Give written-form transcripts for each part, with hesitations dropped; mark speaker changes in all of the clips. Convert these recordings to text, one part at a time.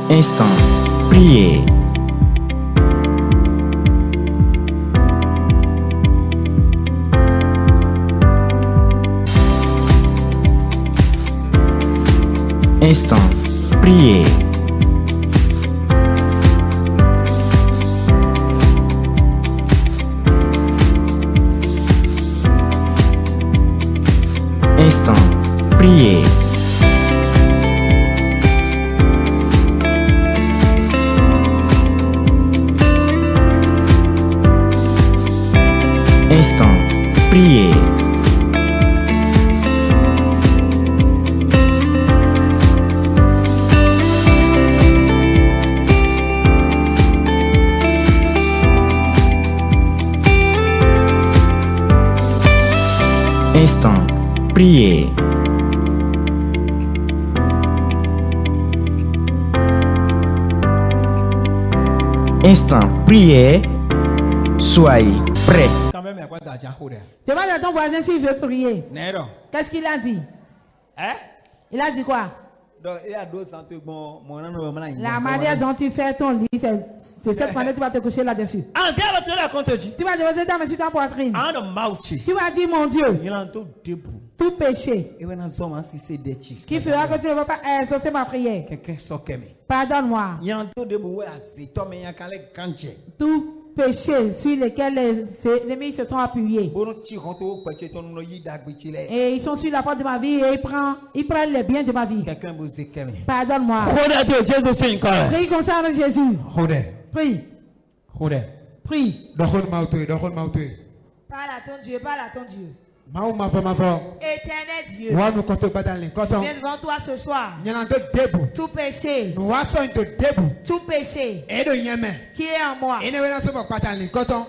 Speaker 1: Instant, priez. Instant, priez. Instant, priez. Instant, priez. Instant, priez. Instant, priez. Soyez prêts.
Speaker 2: Demande à ton voisin s'il veut prier.
Speaker 3: Nero.
Speaker 2: Qu'est-ce qu'il a dit?
Speaker 3: Hein?
Speaker 2: Il a dit quoi?
Speaker 3: Donc, il y a 200 bon,
Speaker 2: La manière dont tu fais ton lit, c'est cette manière que tu vas te coucher là-dessus. Tu vas déposer ta main sur ta poitrine. Tu vas dire, mon Dieu, tout péché qui fera que tu ne vas pas exaucer ma prière. Pardonne-moi. Tout péché sur lesquels les ennemis se sont appuyés. Et ils sont sur la porte de ma vie et ils prennent les biens de ma vie. Pardonne-moi. Prie comme ça avec Jésus. Prie. Prie.
Speaker 4: Parle à ton Dieu, parle à ton Dieu. Éternel Dieu, viens devant toi ce soir. Tout péché qui est en moi.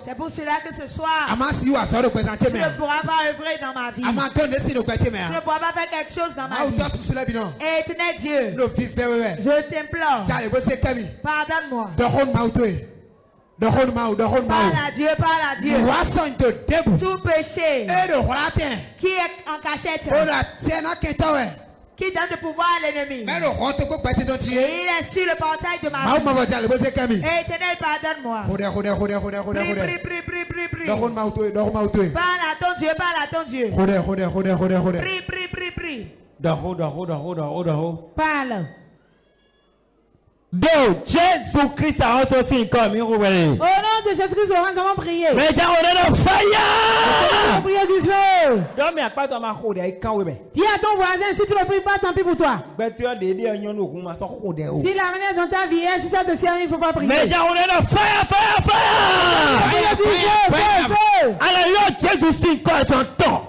Speaker 4: C'est pour cela que ce soir, tu ne pourras pas œuvrer dans ma vie. Tu ne pourras pas faire quelque chose dans ma vie. Éternel Dieu, je t'implore, pardonne-moi. Parle à Dieu, parle à Dieu. Tout péché qui est en cachette, qui donne le pouvoir à l'ennemi, il est sur le portail de ma vie. Éternel, pardonne-moi. Prie. Parle à ton Dieu, parle à ton Dieu. Prie.
Speaker 2: Parle.
Speaker 3: Donc, Jésus-Christ a reçu comme il
Speaker 2: Au nom de Jésus-Christ, nous allons prier.
Speaker 3: Mais j'ai un fire.
Speaker 2: Prier du feu.
Speaker 3: Donc, mais à quoi tu m'as rodé quand oui mais.
Speaker 2: Dis à ton voisin, si tu ne pries pas, tant pis pour toi.
Speaker 3: Mais tu as des un yon ou ma so rodé.
Speaker 2: Si la manière dont ta vie est, si ça te sert, il ne faut pas prier.
Speaker 3: Mais j'ai un fire.
Speaker 2: Prier du feu.
Speaker 3: Alors, Jésus-Christ quand son temps.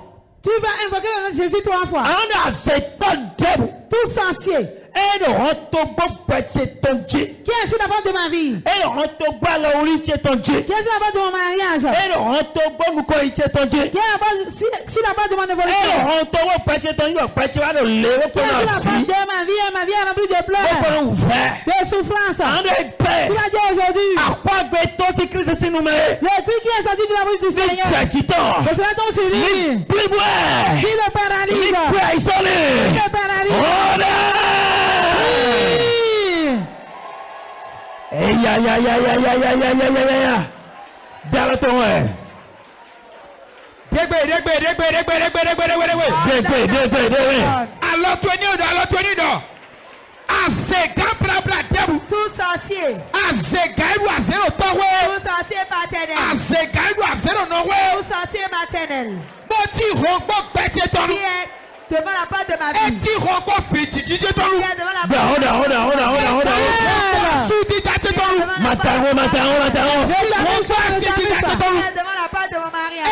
Speaker 2: Tu vas invoquer le nom de Jésus 3 fois.
Speaker 3: On a cette table.
Speaker 2: Tout sorcier.
Speaker 3: Et le Dieu.
Speaker 2: Qui est sur la porte de ma vie?
Speaker 3: Et le ton Dieu.
Speaker 2: Qui est sur la porte de mon mariage?
Speaker 3: Et le ton Dieu.
Speaker 2: Qui est sur la porte de mon évolution?
Speaker 3: Et le ton
Speaker 2: Qui est sur la porte de ma vie? Et ma vie est remplie de pleurs, de souffrances. Tu vas dire aujourd'hui. Le cri qui est sorti de la bouche du Seigneur. Que cela tombe sur lui. Qui le paralyse. Qui le paralyse. Tout sorcier paternel. Tout sorcier maternel. Qui est devant la porte de ma vie. Qui est devant la porte de mon mariage.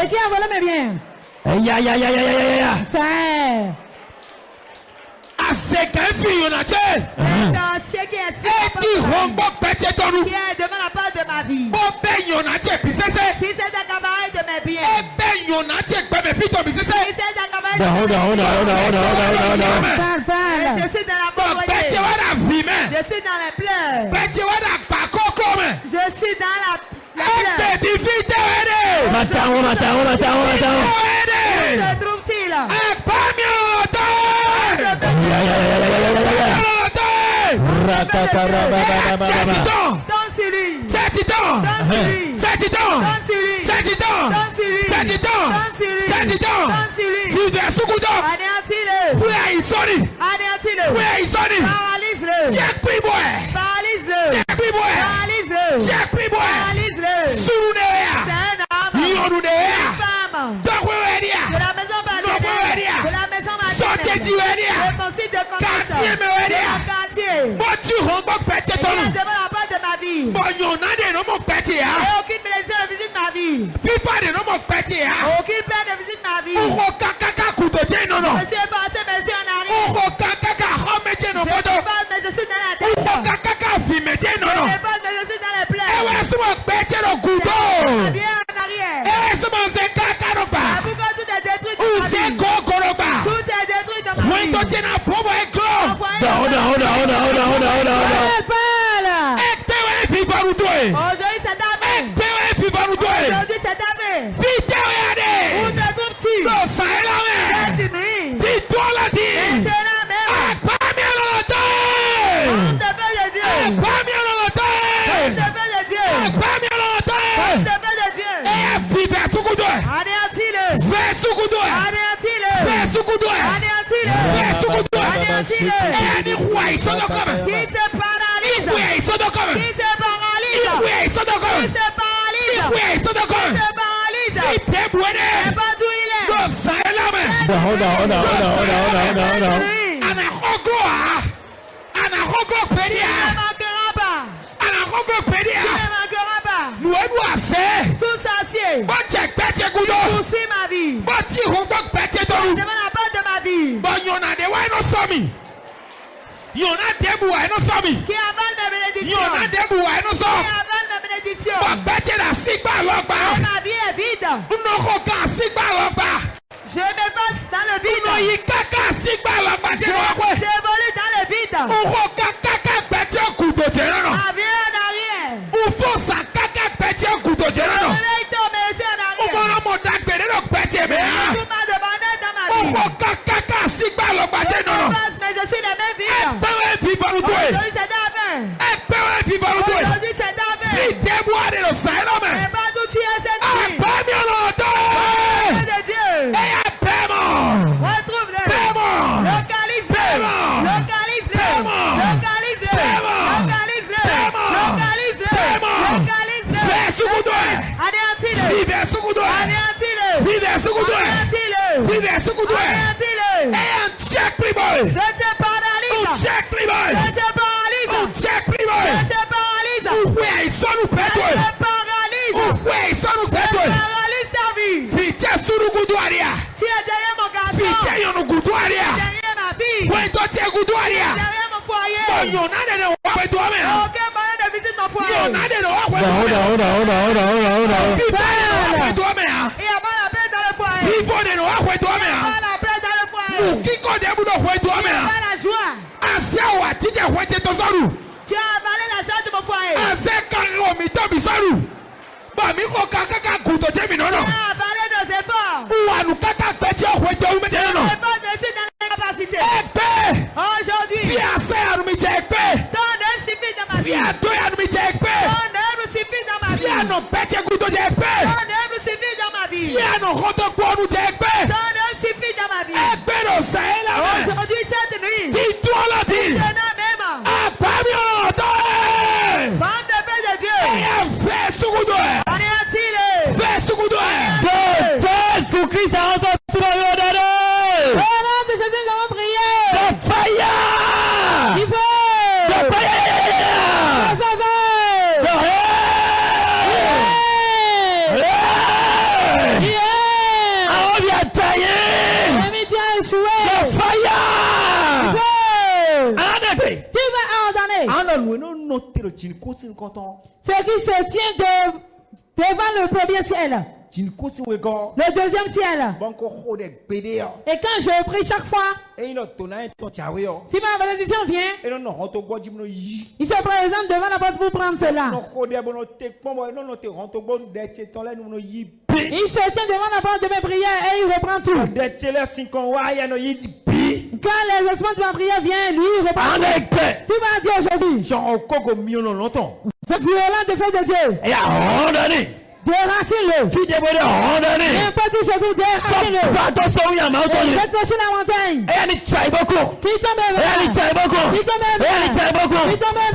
Speaker 2: Et qui a volé mes biens? Qui est devant la porte de ma vie. Qui s'est accaparé de mes biens. Je suis dans la pauvreté. Je suis dans les pleurs. Je suis dans Ce qui se tient devant le premier ciel. Le deuxième ciel. Et quand je prie chaque fois, si ma bénédiction vient, il se présente devant la porte pour prendre cela. Il se tient devant la porte de mes prières et il reprend tout. Quand les ossements de ma prière viennent, lui, il reprend tout. Tu m'as dit aujourd'hui, violent de feu de Dieu. Déracine-le. N'importe où se trouve, déracine-le. Faites aussi la montagne. Qui tombe vers. Qui tombe vers. Qui tombe vers.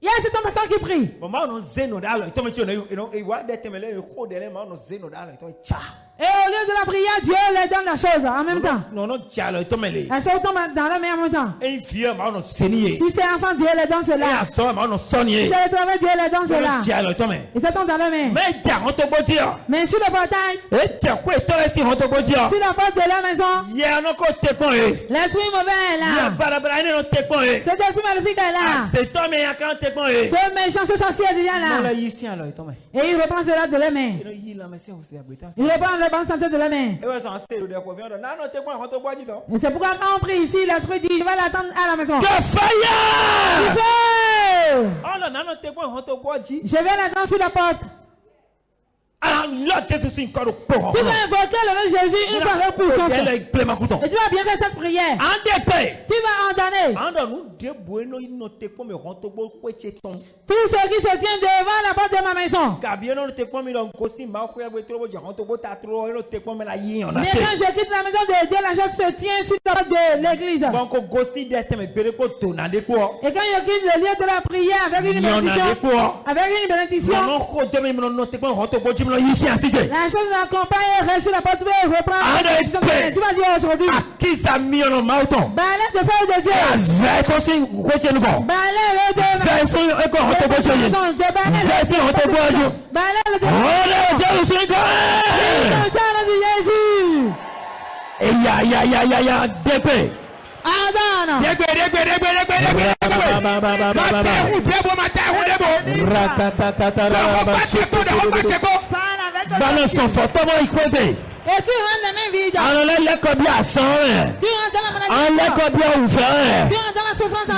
Speaker 2: Il y a cet homme qui prie. Et au lieu de la prière, Dieu leur donne la chose en même temps. La chose tombe dans la main en même temps. Si c'est enfant, Dieu leur donne cela. Si c'est le travail, Dieu leur donne cela. Et ça tombe dans la main. Mais sur le portail, sur la porte de la maison, l'esprit mauvais est là. Cet esprit maléfique est là. Ce méchant, ce sorcier est déjà là. Et il reprend cela de la main. Il reprend la bonne santé de la main. Et c'est pourquoi quand on prie ici, l'esprit dit, je vais l'attendre à la maison. Je vais l'attendre sur la porte. Tu vas invoquer le nom de Jésus une fois avec puissance. Et tu vas bien faire cette prière. Tu vas ordonner. Tous ceux qui se tiennent devant la porte de ma maison. Mais quand je quitte la maison de Dieu, la chose se tient sur la porte de l'église. Et quand je quitte le lieu de la prière avec une bénédiction, la chose m'accompagne et reste sur la porte et reprend. Tu vas dire aujourd'hui. Balai de feu de Dieu. Balai de et tu rends les mains vides. Tu rentres dans la maladie. Tu rentres dans la souffrance.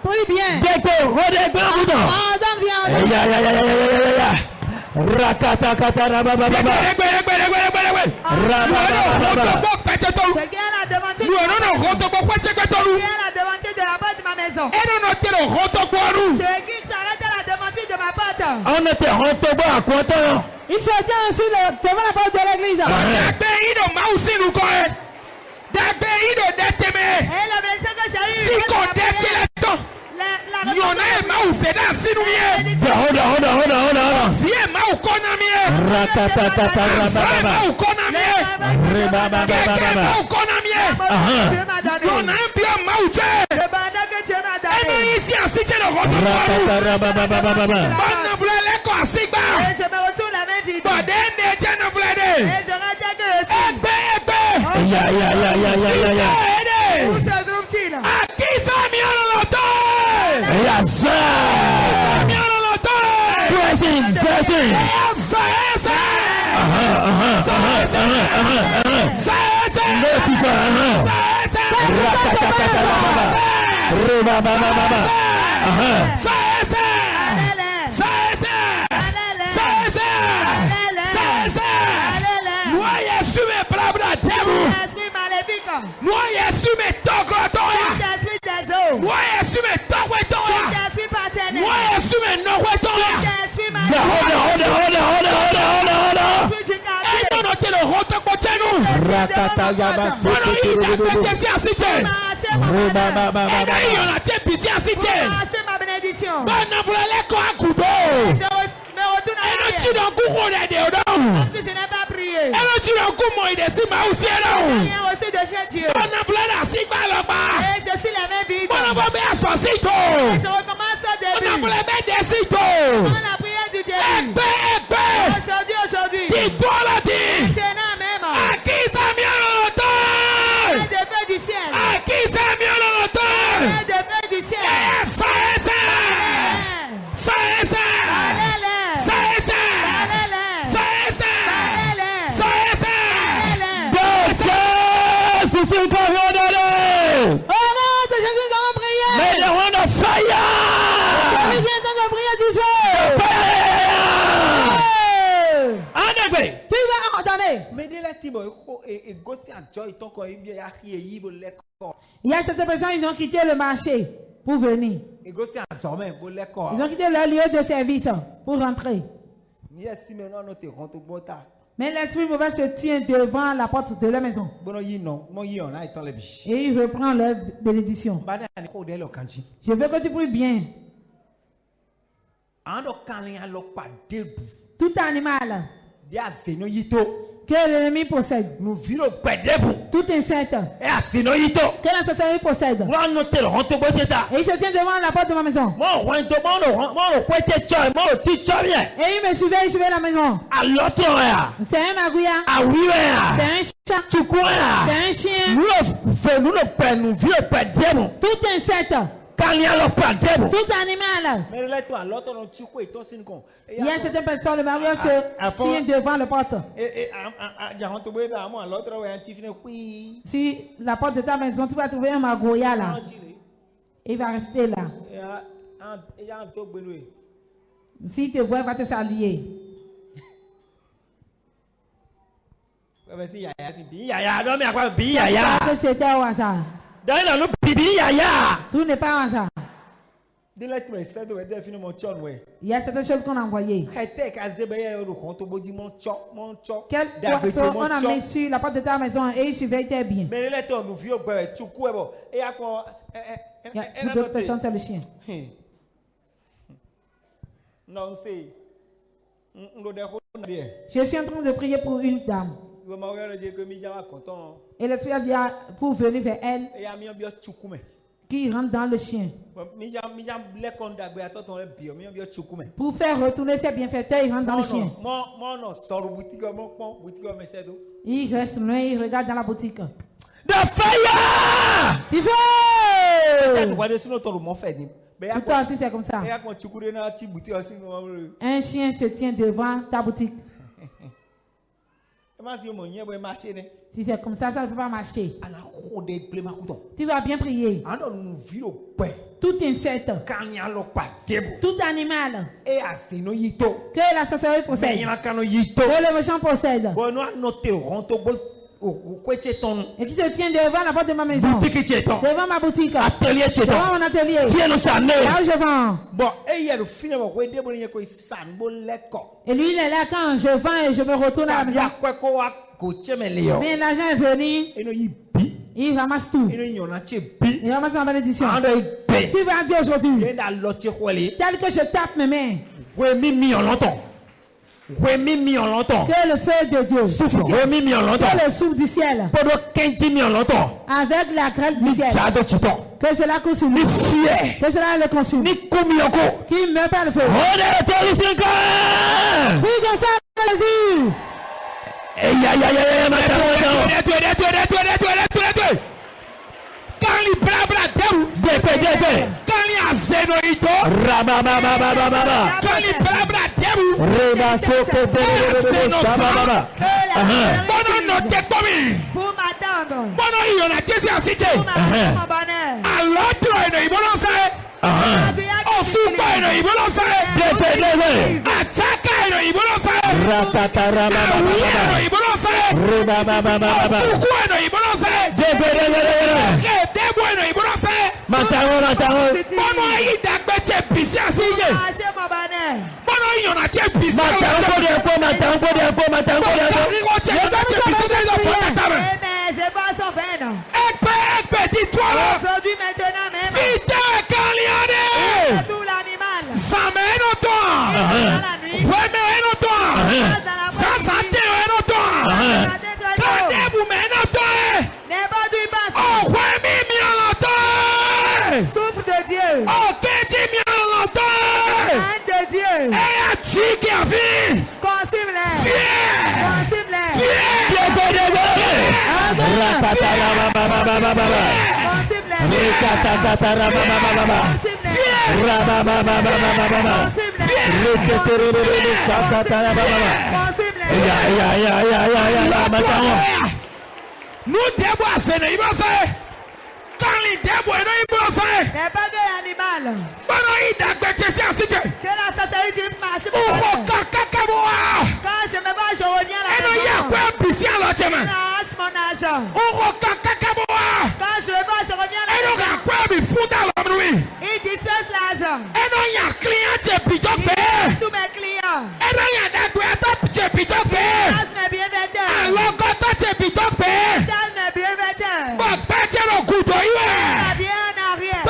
Speaker 2: Prie bien. Il se tient sur devant la porte de l'église. Il y a cette personne, ils ont quitté le marché pour venir. Ils ont quitté leur lieu de service pour rentrer. Mais l'esprit mauvais se tient devant la porte de la maison. Et il reprend leur bénédiction. Je veux que tu pries bien. Tout animal que l'ennemi possède.
Speaker 3: Nous vivons pédébou.
Speaker 2: Tout insecte.
Speaker 3: Et à Sinoïto.
Speaker 2: Que la sorcellerie possède. Et il se tient devant la porte de ma maison. Et il me suivait la maison. C'est un magouya. C'est un chat. C'est un chien. Tout insecte. Tout animal. Il y a certaines personnes, le mariage se tient devant la porte. Si la porte de ta maison, tu vas trouver un magoya là. Il va rester là. Si tu vois, il va te saluer. C'était au hasard. Tout n'est pas au hasard. Il y a certaines choses qu'on a envoyées. Quel poisson on a mis sur la porte de ta maison et il surveillait bien. Il y a d'autres personnes, c'est le chien. Je suis en train de prier pour une dame. Et l'esprit a dit pour venir vers elle, qui rentre dans le chien. Pour faire retourner ses bienfaiteurs, il rentre dans le chien. Il reste loin, il regarde dans la boutique.
Speaker 3: The fire!
Speaker 2: Il faut! Pour toi aussi, c'est comme ça. Un chien se tient devant ta boutique. Si c'est comme ça, ça ne peut pas marcher. Tu vas bien prier. Tout insecte, tout animal, que la sorcellerie possède, que le méchant possède, et qui se tient devant la porte de ma maison, devant ma boutique, devant mon atelier, là où je vends. Et lui, il est là quand je vends et je me retourne à la maison. Mais l'argent est venu, il ramasse tout. Il ramasse ma bénédiction. Tu vas dire aujourd'hui, tel que je tape mes mains, que le feu de Dieu souffle, que le souffle du ciel, avec la grêle du ciel, que cela consume, que cela le consume, qui ne meurt pas le feu. Oui, comme ça, vas-y. Aujourd'hui, maintenant même, tout l'animal, souffle de Dieu, haine de Dieu, consume-les,
Speaker 3: nous déboissons, il va faire. Quand il déboisse, il va faire.
Speaker 2: les bagages animales,
Speaker 3: que
Speaker 2: la sorcellerie du marché, quand je me bats, je reviens à la maison, je lâche mon argent, quand je me bats, je reviens à la maison, il disperse l'argent, tous mes clients, chasse mes bienfaiteurs, chasse mes bienfaiteurs, ça vient en arrière,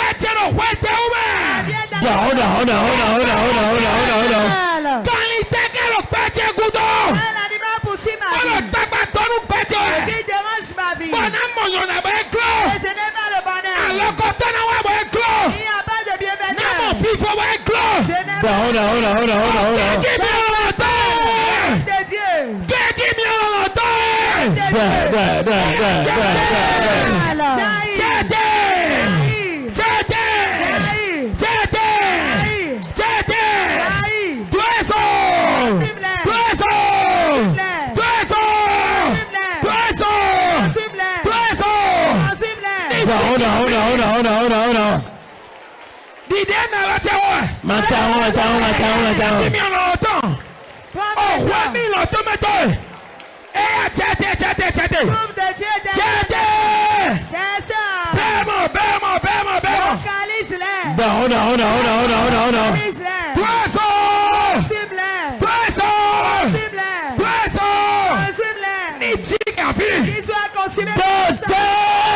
Speaker 3: Hold on.
Speaker 2: l'animal poursuit ma vie,
Speaker 3: Hold on. Qui dit bien l'entend?
Speaker 4: De Dieu.
Speaker 3: Qui dit bien l'entend? Hold on. Did they never tell her? Matao. Give me an auto. Oh, what me l'automato? Eh, tete. Bemo. Hold on.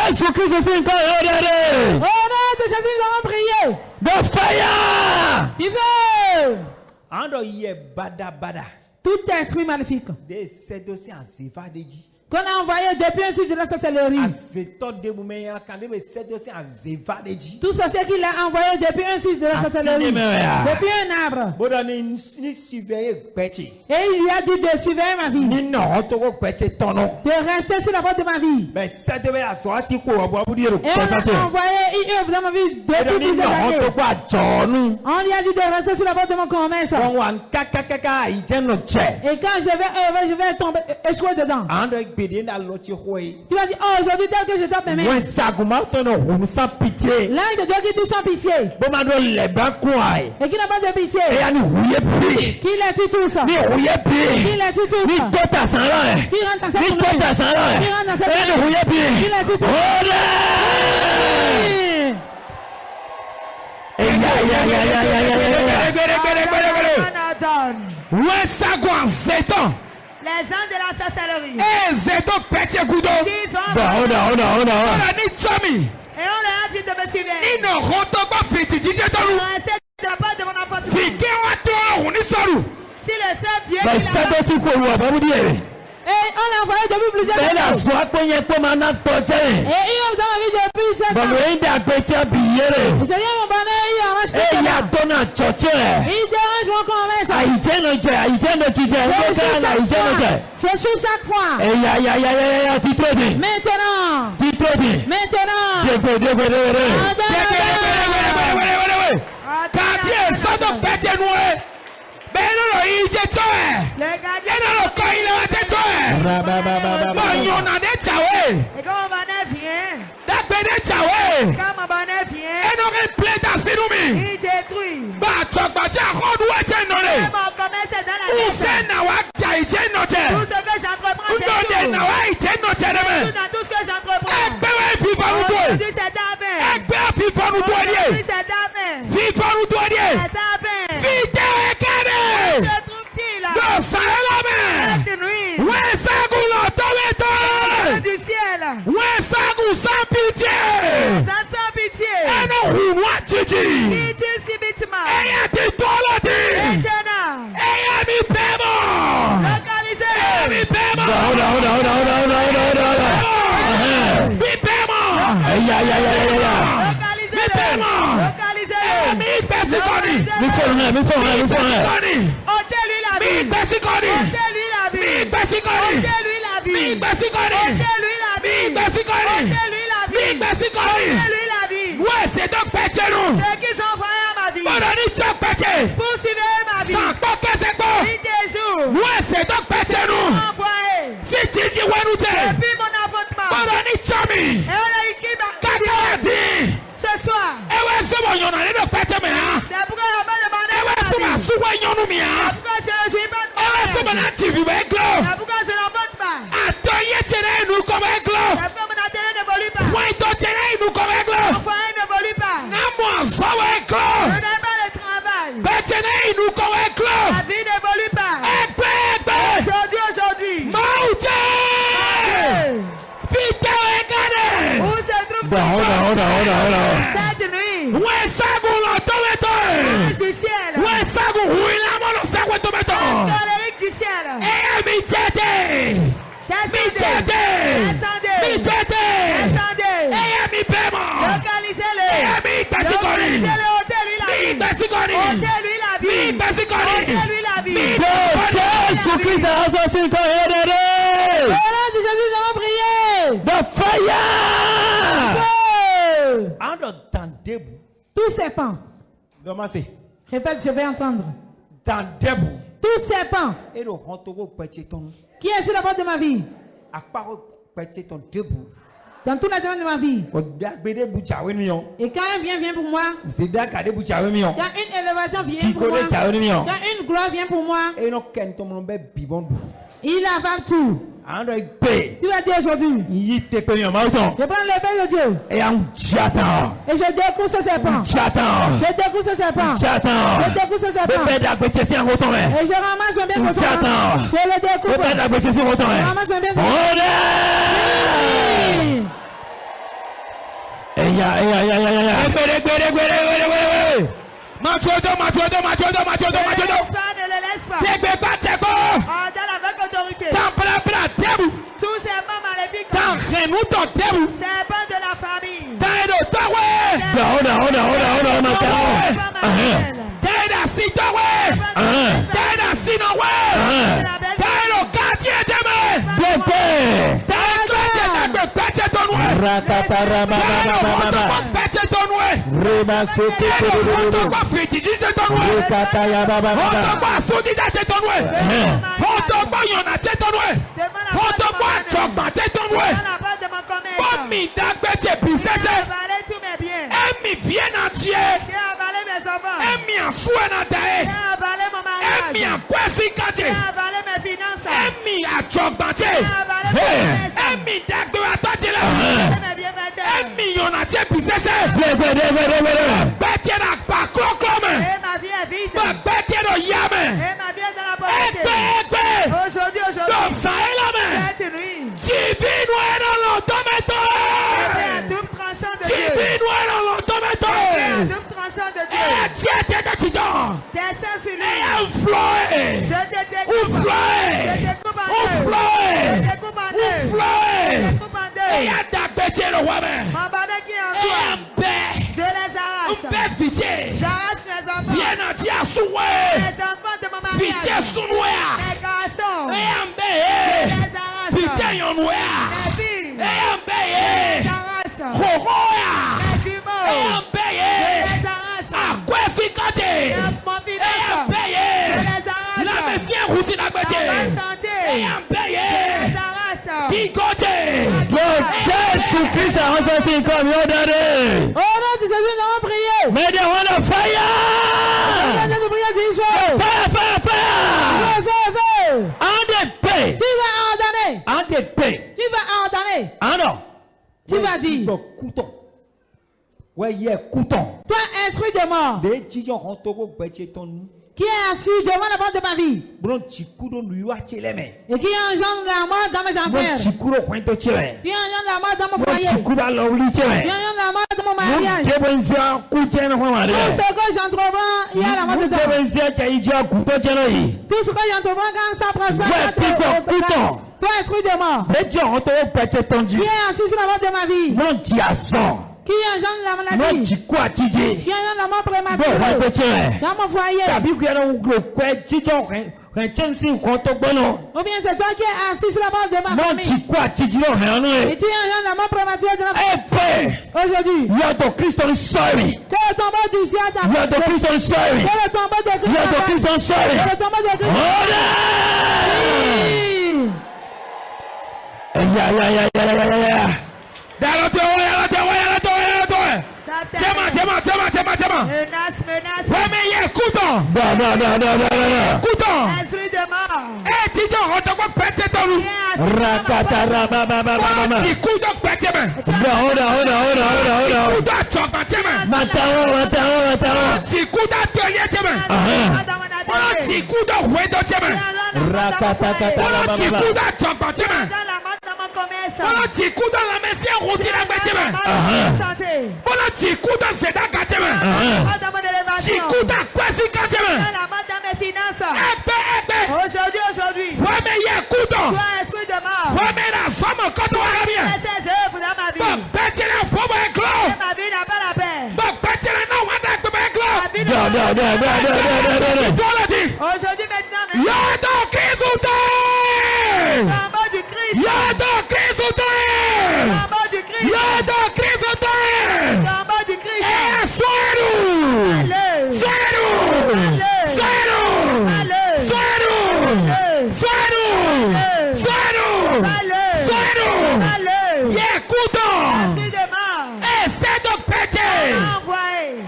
Speaker 3: Jésus-Christ,
Speaker 2: oh non, de Jésus, nous avons prié.
Speaker 3: The fire!
Speaker 2: Tu veux?
Speaker 3: Ando ye bada.
Speaker 2: Tout esprit maléfique
Speaker 3: C'est aussi un zéva de dit.
Speaker 2: qu'on a envoyé depuis un site de la sorcellerie. Tout sorcier qu'il a envoyé depuis un site de la sorcellerie. Depuis un arbre. Et il lui a dit de surveiller ma vie. De rester sur la porte de ma vie. Et on a envoyé IE dans ma vie depuis plusieurs années. On lui a dit de rester sur la porte de mon commerce. Et quand je vais tomber, échouer dedans. Tu vas dire, oh, aujourd'hui, tel que je tape mes mains. L'ange de Dieu qui tue sans pitié. Et qui n'a pas de pitié. Qui les tue tous. Qui les tue tous. Qui rentre dans sa famille. Qui rentre dans sa famille. Qui les tue tous.
Speaker 4: Les gens de la sorcellerie. Et on leur a dit de me suivre. De la part de mon enfant. Si le Seigneur vient.
Speaker 2: Et on l'a envoyé depuis plusieurs années. Et il est dans ma vie depuis 7 ans. Je viens mon bonheur, il arrache tout ça. Il dérange mon commerce. Je joue chaque fois. Maintenant.
Speaker 4: Il détruit. Tout ce que j'entreprends, tout ce que j'entreprends. Aujourd'hui, c'est ta peine. Aujourd'hui, c'est ta peine. C'est ta peine. Où se trouve-t-il là? Cette nuit. Du ciel. Sans pitié. Qui tue subitement.
Speaker 3: C'est donc péché nous.
Speaker 4: Ceux qui sont envoyés à ma vie. Poursuivez ma vie.
Speaker 3: C'est donc péché nous. Si tu dis
Speaker 4: depuis mon enfantement. Et on a écrit ce soir. C'est pourquoi on m'a demandé. C'est pourquoi je ne suis pas de c'est pourquoi je n'en vote pas. C'est pourquoi mon atelier n'évolue pas. Mon foyer n'évolue pas. Je n'ai pas de travail. La vie n'évolue pas. Aujourd'hui. Où se trouve cette nuit? Du ciel. Colérique du ciel. Descendez. Localisez-le. Localisez-le.
Speaker 3: Persigoni.
Speaker 4: Ôtez-lui la vie.
Speaker 3: Persigoni.
Speaker 4: Ôtez-lui la vie.
Speaker 3: Jésus-Christ a ressorti encore
Speaker 2: Au nom de Jésus, nous allons prier.
Speaker 3: The fire.
Speaker 2: Feu.
Speaker 3: Dans debout.
Speaker 2: Tout serpent.
Speaker 3: Comment c'est?
Speaker 2: Répète, je vais entendre.
Speaker 3: Dans debout.
Speaker 2: Tout serpent.
Speaker 3: Et le rentogo petit ton.
Speaker 2: Qui est sur la porte de ma vie?
Speaker 3: À part petit ton debout.
Speaker 2: Dans tous les domaines de ma vie. Et quand un bien vient pour moi, quand une élévation vient pour moi, quand une gloire vient pour moi, il avale tout. Tu vas dire aujourd'hui, je prends l'épée de Dieu et je découvre ce serpent. Je découvre ce serpent. Je découvre ce serpent. Et je ramasse mon bien contre toi. Je le découvre. Je ramasse mon bien contre toi.
Speaker 4: Tous ces membres maléfiques, c'est pas de la famille.
Speaker 3: Jésus-Christ a ressorti comme il a donné.
Speaker 2: Oh non, tu sais, nous allons prier.
Speaker 3: Mais de on fire.
Speaker 2: Feu.
Speaker 3: En dépêt.
Speaker 2: Tu vas ordonner.
Speaker 3: En dépêt.
Speaker 2: Tu vas ordonner.
Speaker 3: Ah non.
Speaker 2: Tu vas dire.
Speaker 3: Couton. Ouais, il y a couton.
Speaker 2: Toi, esprit de mort.
Speaker 3: Des gens rentrent ton.
Speaker 2: Qui est assis devant la porte de ma vie
Speaker 3: et
Speaker 2: qui engendre la mort dans mes affaires, qui engendre la mort dans mon foyer, qui engendre la mort dans mon mariage. Tout ce que j'entreprends, il y a la mort dedans. Tout ce que j'entreprends quand ça prospère, toi esprit de mort, qui est assis sur la porte de ma vie, qui engendre la maladie, qui engendre la mort prématurée dans mon foyer. Ou bien c'est toi qui es assis sur la base de ma famille et tu engendres la mort prématurée de la famille. Aujourd'hui, que le tombeau du ciel t'appelle. Que le tombeau de Christ t'appelle. Que le tombeau de Christ
Speaker 4: Esprit de mort. Aujourd'hui, toi esprit de mort, ma vie n'a pas la peine. Aujourd'hui, maintenant,
Speaker 3: Yada Kizouté!
Speaker 4: Flambeau du Christ.
Speaker 3: Yada Kizouté!
Speaker 4: Flambeau du Christ.
Speaker 3: Yada Kizouté!
Speaker 4: Flambeau du Christ.
Speaker 3: Soyez-nous!
Speaker 4: Allez.
Speaker 3: Soyez-nous!
Speaker 4: Allez.
Speaker 3: Soyez-nous!
Speaker 4: Allez.
Speaker 3: Soyez-nous!
Speaker 4: Allez.
Speaker 3: Soyez-nous!
Speaker 4: Allez.
Speaker 3: Soyez-nous!
Speaker 4: Allez.
Speaker 3: Soyez-nous!
Speaker 4: Allez.
Speaker 3: Écoutons!
Speaker 4: Esprit de mort.
Speaker 3: Et c'est donc pété!
Speaker 4: Envoyé.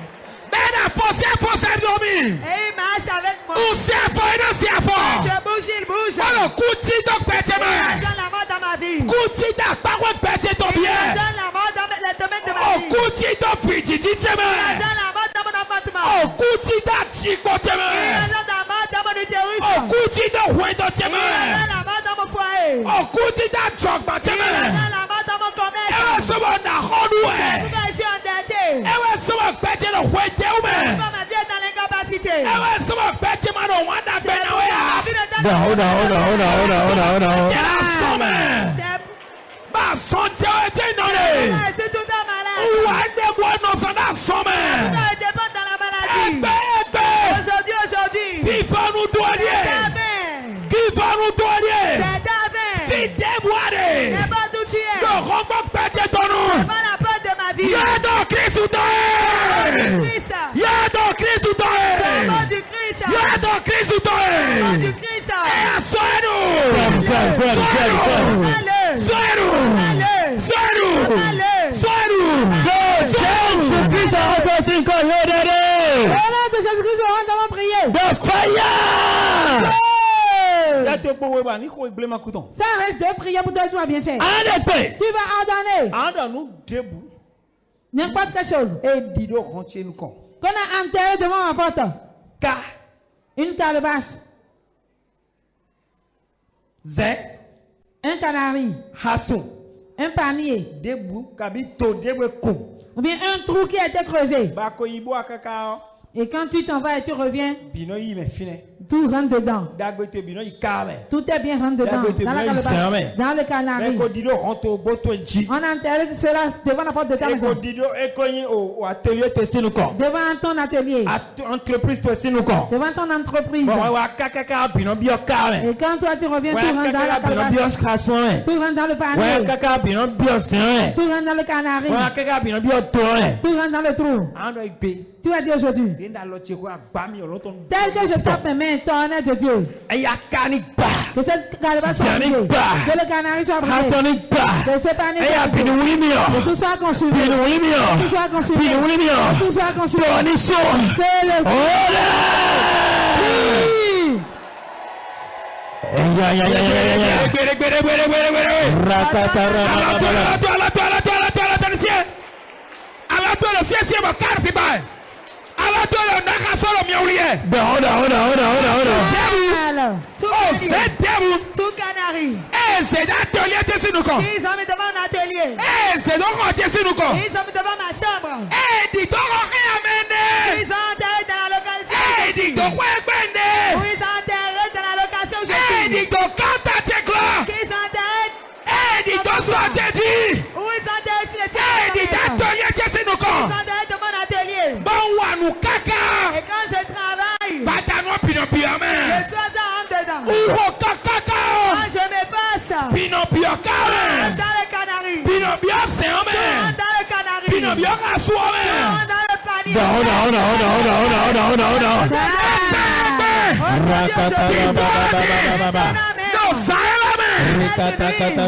Speaker 3: Ben a forcé dormir!
Speaker 4: Et il marche avec moi.
Speaker 3: Ou c'est fort et non c'est fort!
Speaker 4: Je bouge, il bouge.
Speaker 3: Alors, Kouti donc pété,
Speaker 4: Je donne la mort dans ma vie.
Speaker 3: Kouti donc parole pété ton
Speaker 4: Je
Speaker 3: bien!
Speaker 4: donne la mort dans le domaine de ma
Speaker 3: Oh,
Speaker 4: vie.
Speaker 3: Kouti donc fiti, dit
Speaker 4: Je donne la mort dans mon appartement.
Speaker 3: Oh, Kouti donc chico,
Speaker 4: Je donne la mort dans mon utérus.
Speaker 3: Oh, Kouti donc ouais dans
Speaker 4: Je donne la mort dans mon foyer.
Speaker 3: Oh, Kouti donc jog dans
Speaker 4: Je donne la mort dans mon commerce.
Speaker 3: Ewe sobo na hodoué!
Speaker 4: Pourquoi je suis endetté?
Speaker 3: Ewe sobo pété le wété ou mais!
Speaker 4: Pourquoi ma vie est dans l'incapacité?
Speaker 3: Ewe sobo pété mano wanda
Speaker 4: C'est
Speaker 3: bena
Speaker 4: pour
Speaker 3: wea!
Speaker 4: ma vie de
Speaker 3: Hold on.
Speaker 4: C'est
Speaker 3: Ba son tete none!
Speaker 4: c'est tout un malade.
Speaker 3: Ou ande boy no sa da some!
Speaker 4: Ça dépend dans la maladie.
Speaker 3: Ebe!
Speaker 4: Aujourd'hui.
Speaker 3: Qui va nous
Speaker 4: C'est
Speaker 3: douanier?
Speaker 4: ta main.
Speaker 3: Qui va nous douanier?
Speaker 4: C'est ta main.
Speaker 3: Qui déboire?
Speaker 4: C'est pas d'où tu es.
Speaker 3: Le rondo pété ton nom!
Speaker 4: C'est pas la porte de ma vie.
Speaker 3: Yado Christ ou
Speaker 4: Christ.
Speaker 3: Yado Christ ou
Speaker 4: Flambeau du Christ.
Speaker 3: Yado Christ ou
Speaker 4: Flambeau du Christ.
Speaker 3: Soyez-nous!
Speaker 4: Allez.
Speaker 3: Soyez-nous!
Speaker 4: Allez.
Speaker 3: Soyez-nous!
Speaker 4: Allez.
Speaker 3: Soyez-nous! Jésus-Christ a ressorti une colère!
Speaker 2: Au nom de Jésus-Christ, on va prier.
Speaker 3: The fire!
Speaker 2: Ça reste de prier pour toi, tu vas bien faire. Tu vas ordonner n'importe quelle chose. Qu'on a enterré devant ma porte. Une calebasse. Un canari. Un panier. Ou bien un trou qui a été creusé. Et quand tu t'en vas et tu reviens, tout rentre dedans. Tout est bien rentre dedans. Dans la calebasse, dans le canari. On a enterré cela devant la porte de ta maison. Devant ton atelier. Devant ton entreprise. Et quand toi tu reviens, tout rentre dans la calebasse. Tout rentre dans le panier. Tout rentre dans le canari. Tout rentre dans le trou. Tu vas dire aujourd'hui, tel que je tape mes mains, tonnerre de Dieu, que cette calebasse soit brisée, que le canari soit brisé, que ce panier soit brisé, que tout soit consumé, que tout soit consumé, que tout soit consumé, que le
Speaker 4: Tout canari.
Speaker 3: C'est l'atelier de Sinouko.
Speaker 4: Ils ont mis devant un atelier.
Speaker 3: C'est donc on tient Sinouko.
Speaker 4: Ils ont mis devant ma chambre.
Speaker 3: Dis donc on réamène.
Speaker 4: Ils ont enterré dans la localité.
Speaker 3: Dis donc ouais bende.
Speaker 4: Où ils ont enterré dans la location où je suis.
Speaker 3: Dis donc quand t'as tchèque-là.
Speaker 4: Qu'ils ont enterré.
Speaker 3: Dis donc ça t'es dit.
Speaker 4: Où ils ont enterré sur le
Speaker 3: Dis l'atelier de Sinouko.
Speaker 4: Ils ont enterré dans mon atelier.
Speaker 3: Bon wa nous caca.
Speaker 4: Et quand je travaille,
Speaker 3: Batano pino
Speaker 4: je suis en dedans.
Speaker 3: Ou caca.
Speaker 4: Quand je m'efface,
Speaker 3: Pino pio carré.
Speaker 4: dans le canari.
Speaker 3: Pino bien c'est un
Speaker 4: Dans le canari.
Speaker 3: Pino bien rassoua
Speaker 4: Dans le panier.
Speaker 3: Non, ça est la main.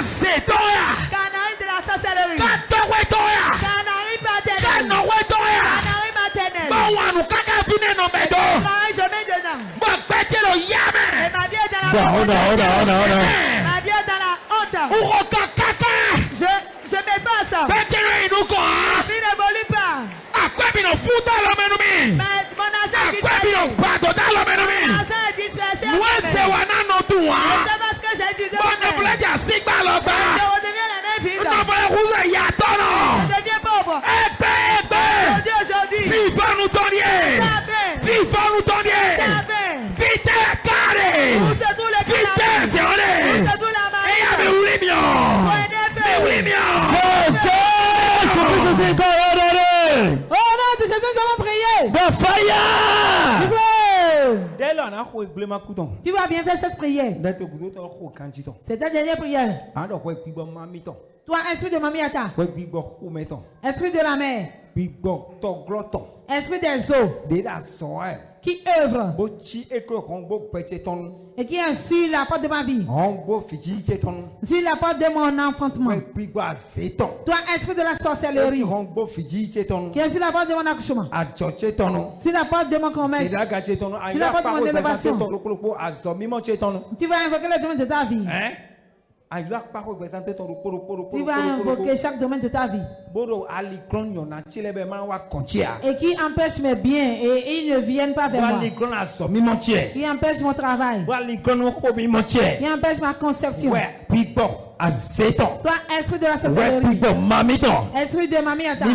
Speaker 3: C'est toi.
Speaker 2: Canari maternelle. Je mets dedans. Et ma vie est dans la ma vie est dans la honte. Je m'efface. Ma vie n'évolue pas. Mais mon argent est dispersé. Mon argent est dispersé. C'est parce que j'ai utilisé je redeviens la même fille. Je deviens pauvre. Aujourd'hui. Tu vas bien faire cette prière. C'est ta dernière prière. Toi, esprit de mamie Ata. Esprit de la mer. Esprit des eaux. Qui œuvre. Et qui est sur la porte de ma vie. Sur la porte de mon enfantement. Toi, esprit de la sorcellerie. Qui est sur la porte de mon accouchement. Sur la porte de mon commerce. Sur la porte de mon élévation. Tu vas invoquer le domaine de ta vie. Tu vas invoquer chaque domaine de ta vie. Et qui empêche mes biens et ils ne viennent pas vers moi. Qui empêche mon travail. Qui empêche ma conception. Toi, esprit de la sorcellerie. Esprit de mamie Ata. Toi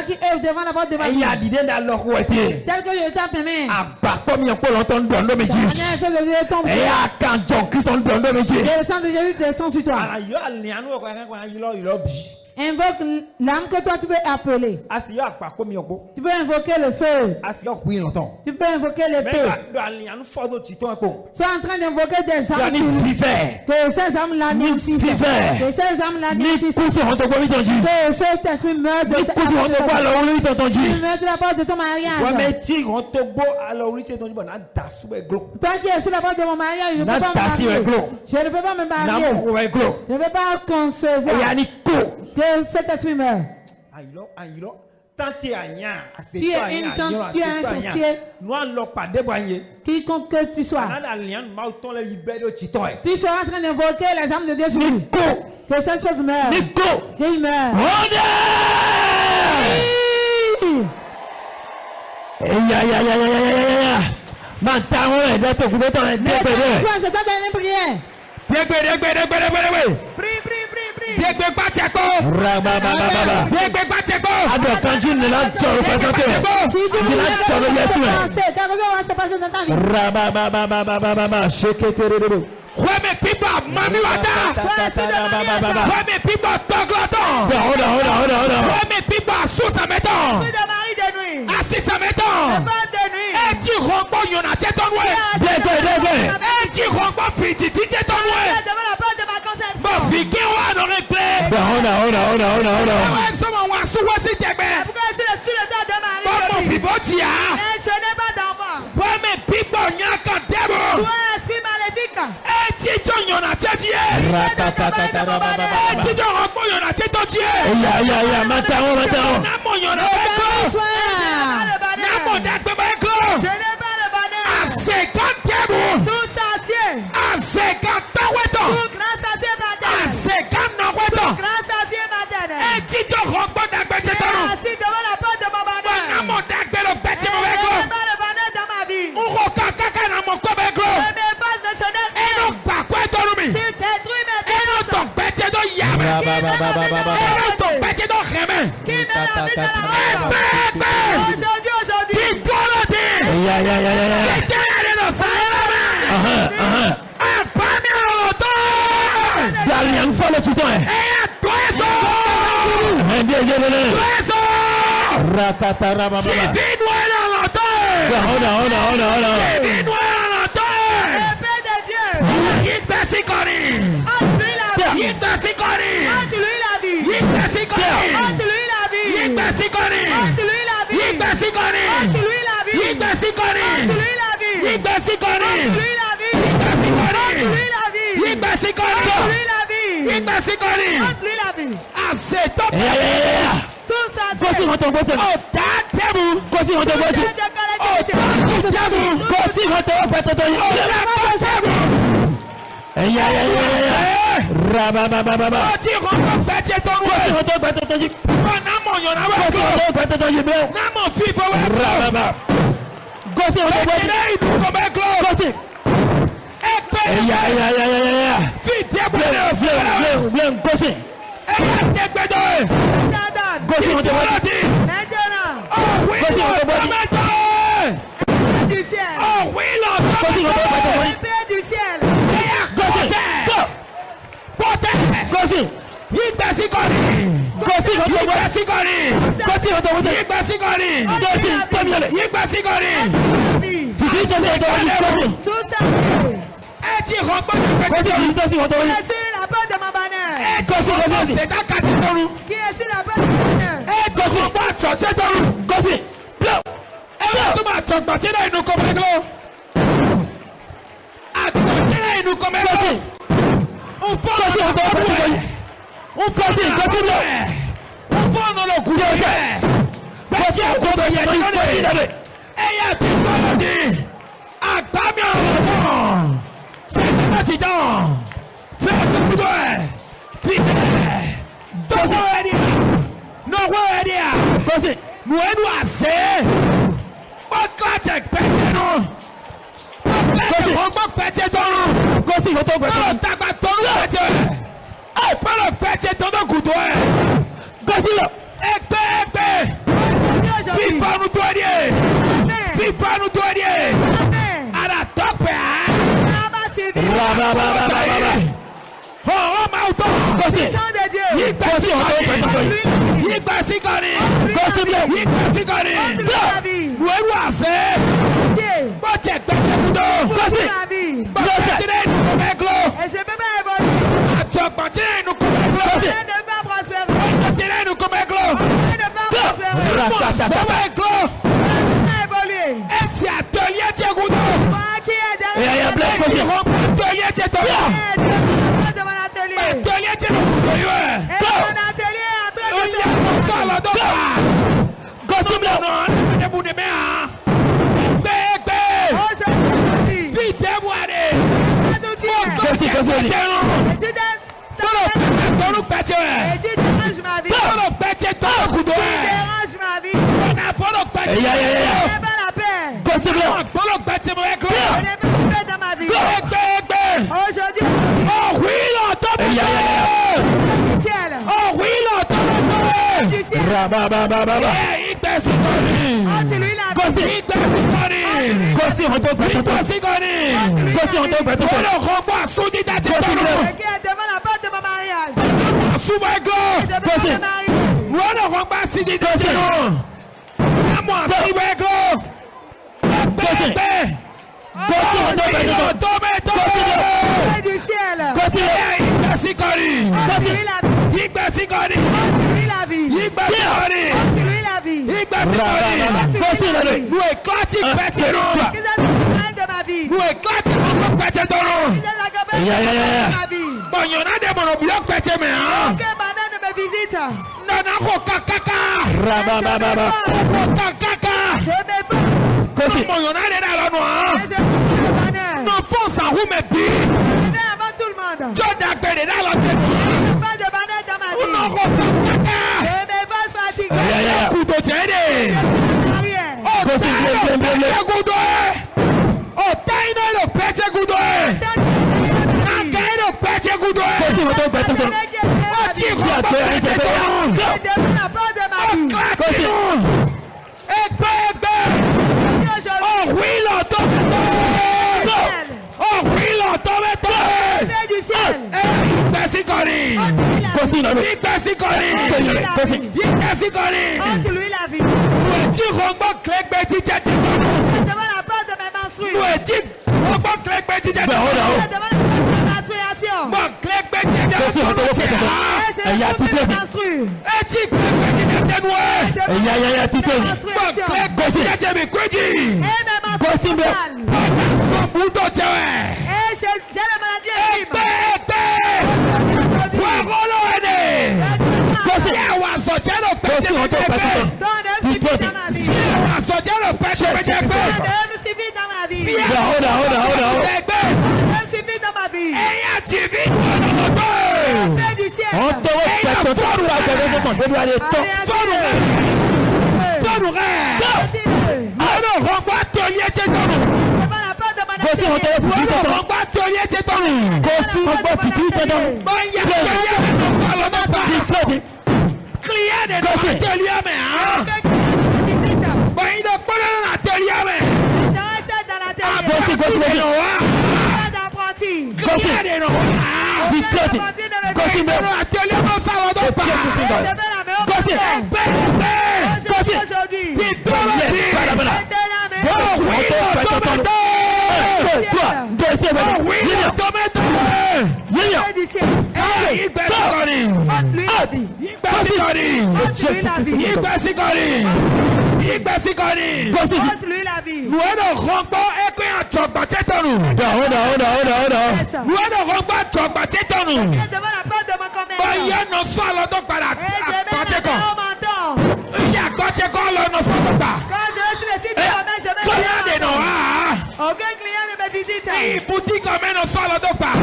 Speaker 2: qui œuvre devant la porte de ma vie. Tel que je tape mes mains. Et le sang de Jésus descend sur toi. Invoque l'âme que toi tu peux appeler. Tu peux invoquer le feu. Tu peux invoquer l'épée. Sois en train d'invoquer des âmes. Que ces âmes l'anéantissent. Que ces âmes l'anéantissent. Que cet esprit meurt de la porte de ton mariage. Toi qui es sur la porte de mon mariage, je ne peux pas me marier. Je ne peux pas me marier. Je ne peux pas concevoir. Que cet esprit meurt. Tu es une tante, tu es un sorcier. Quiconque que tu sois. Tu seras en train d'invoquer les âmes de Dieu sur lui. Que cette chose meure. Qu'il meure. C'est ta dernière prière. Prie.
Speaker 3: Gosi hoto bote. Oh, tatebu. Gosi hoto bote. Oh, tatebu. Gosi hoto bote. Ya. Rabababa. Oh, ti hoto bote to. Gosi hoto bote to. Na mo yon na. Gosi hoto bote to jibe. Na mo fifo we. Rababa. Gosi hoto bote. Gosi. Ya. Fit bien. Gosi. Gosi hoto bote. Oh, oui, du ciel. Oh, oui, l'Empire du ciel. Gosi.
Speaker 4: suivi dans ma vie.
Speaker 3: Hold on.
Speaker 4: Suivi dans ma vie. Aucun client ne me visite.
Speaker 3: Boutique en main, on sort le dos pas.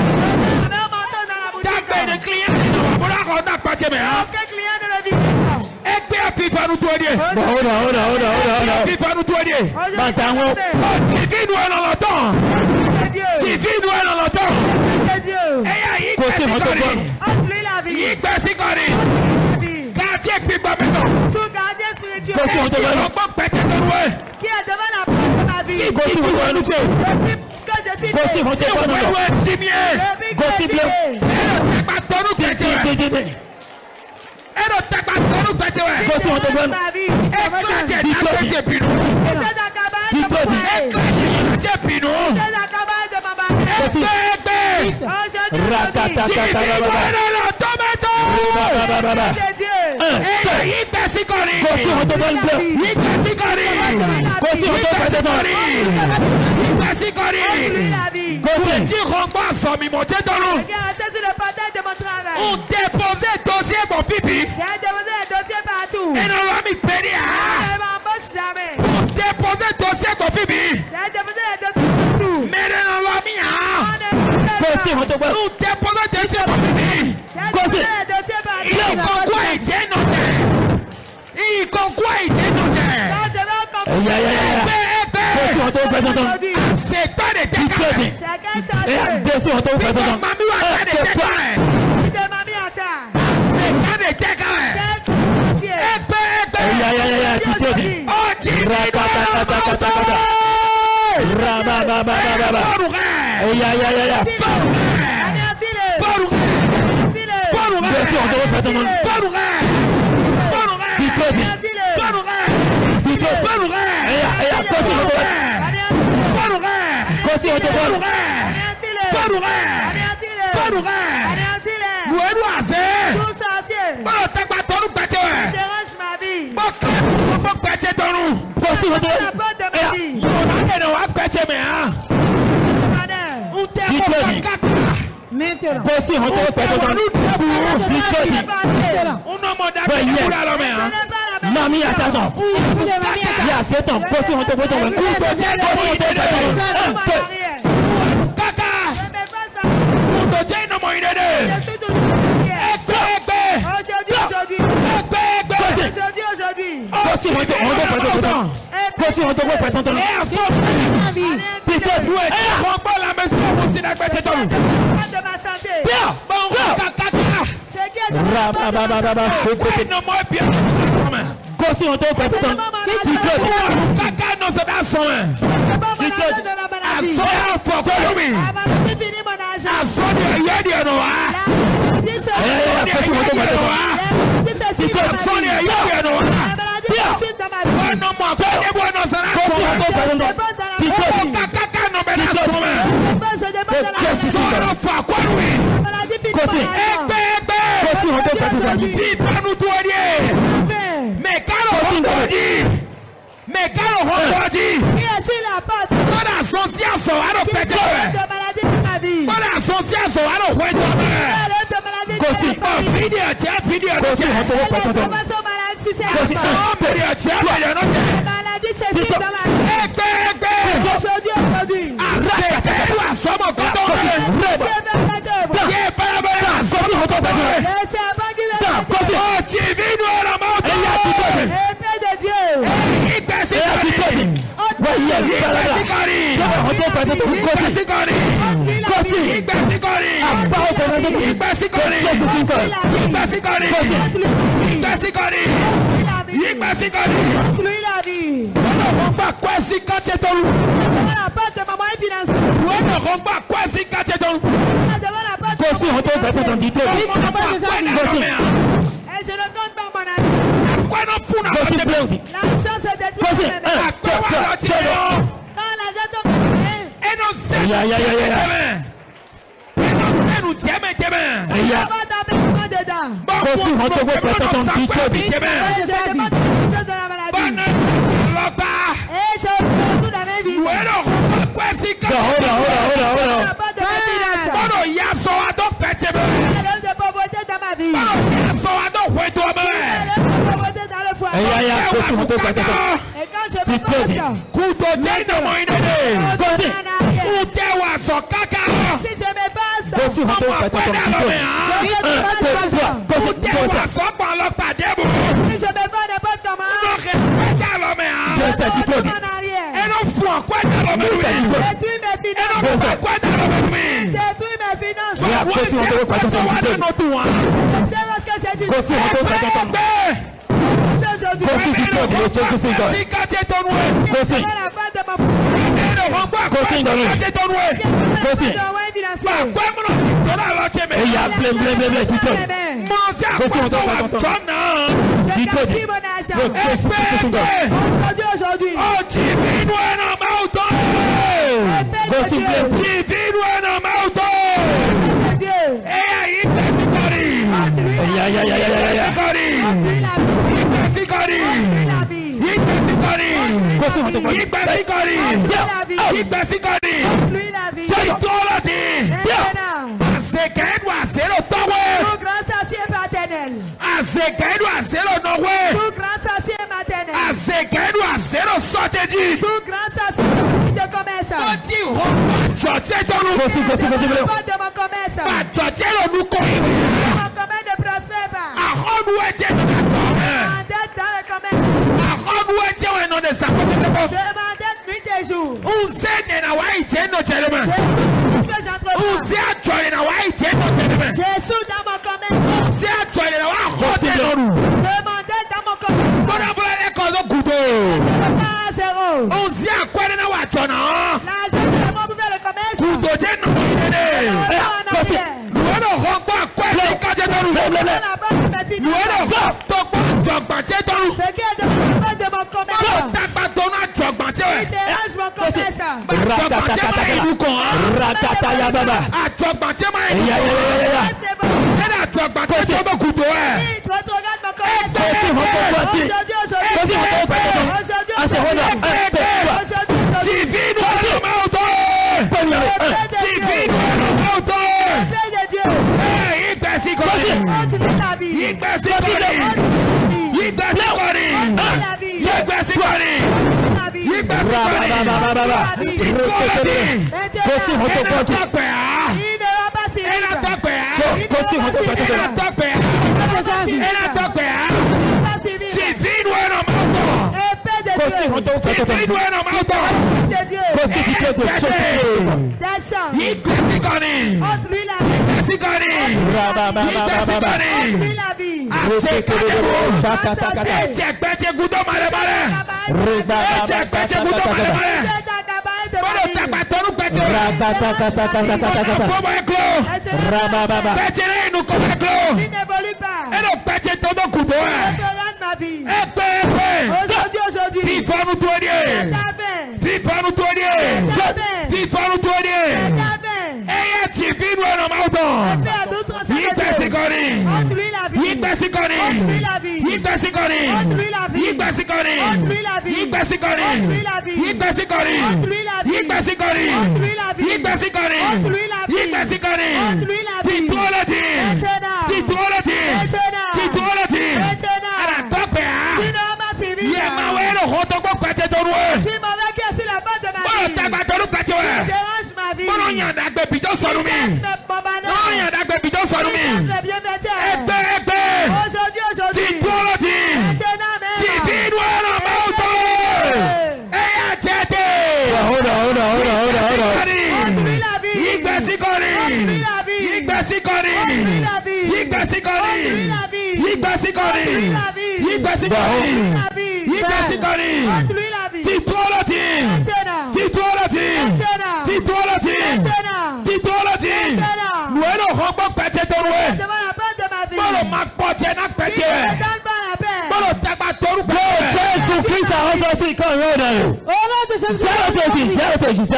Speaker 3: Aucun client ne me visite.
Speaker 4: Qui est devant la porte de ma vie? Que je suis
Speaker 3: On déposait dossier mon pipi.
Speaker 4: J'ai déposé les dossiers partout.
Speaker 3: Et non l'ami pédé.
Speaker 4: Je m'embauche jamais.
Speaker 3: On déposait dossier mon pipi.
Speaker 4: J'ai déposé les dossiers partout.
Speaker 3: Mais non l'ami
Speaker 4: On
Speaker 3: déposait dossier mon pipi.
Speaker 4: j'ai déposé les dossiers partout.
Speaker 3: Il concourt et tient noté. Il concourt et tient noté.
Speaker 4: Quand je vais au concours,
Speaker 3: c'est toi de déclarer.
Speaker 4: c'est quel chargé?
Speaker 3: Mamie va de déclarer.
Speaker 4: De mamie à ça.
Speaker 3: C'est toi de déclarer.
Speaker 4: Quel dossier?
Speaker 3: Mamie, attends. C'est ton poste, on te voit ton Kaka.
Speaker 2: si c'est la maladie s'exprime dans ma vie. Aujourd'hui. Je ne compte pas mon avis. L'argent se détruit. Quand l'argent tombe,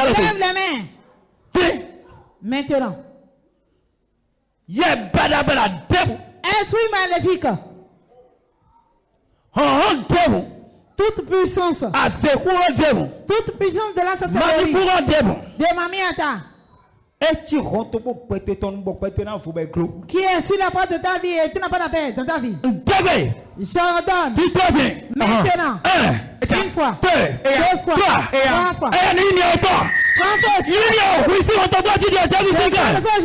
Speaker 2: Lève les mains. Maintenant. Esprit maléfique. Toute puissance. Toute puissance de la sorcellerie. De Mamiata. Qui est sur la porte de ta vie et tu n'as pas la paix dans ta vie. J'ordonne. Maintenant. Une fois. Deux fois. Trois fois. Je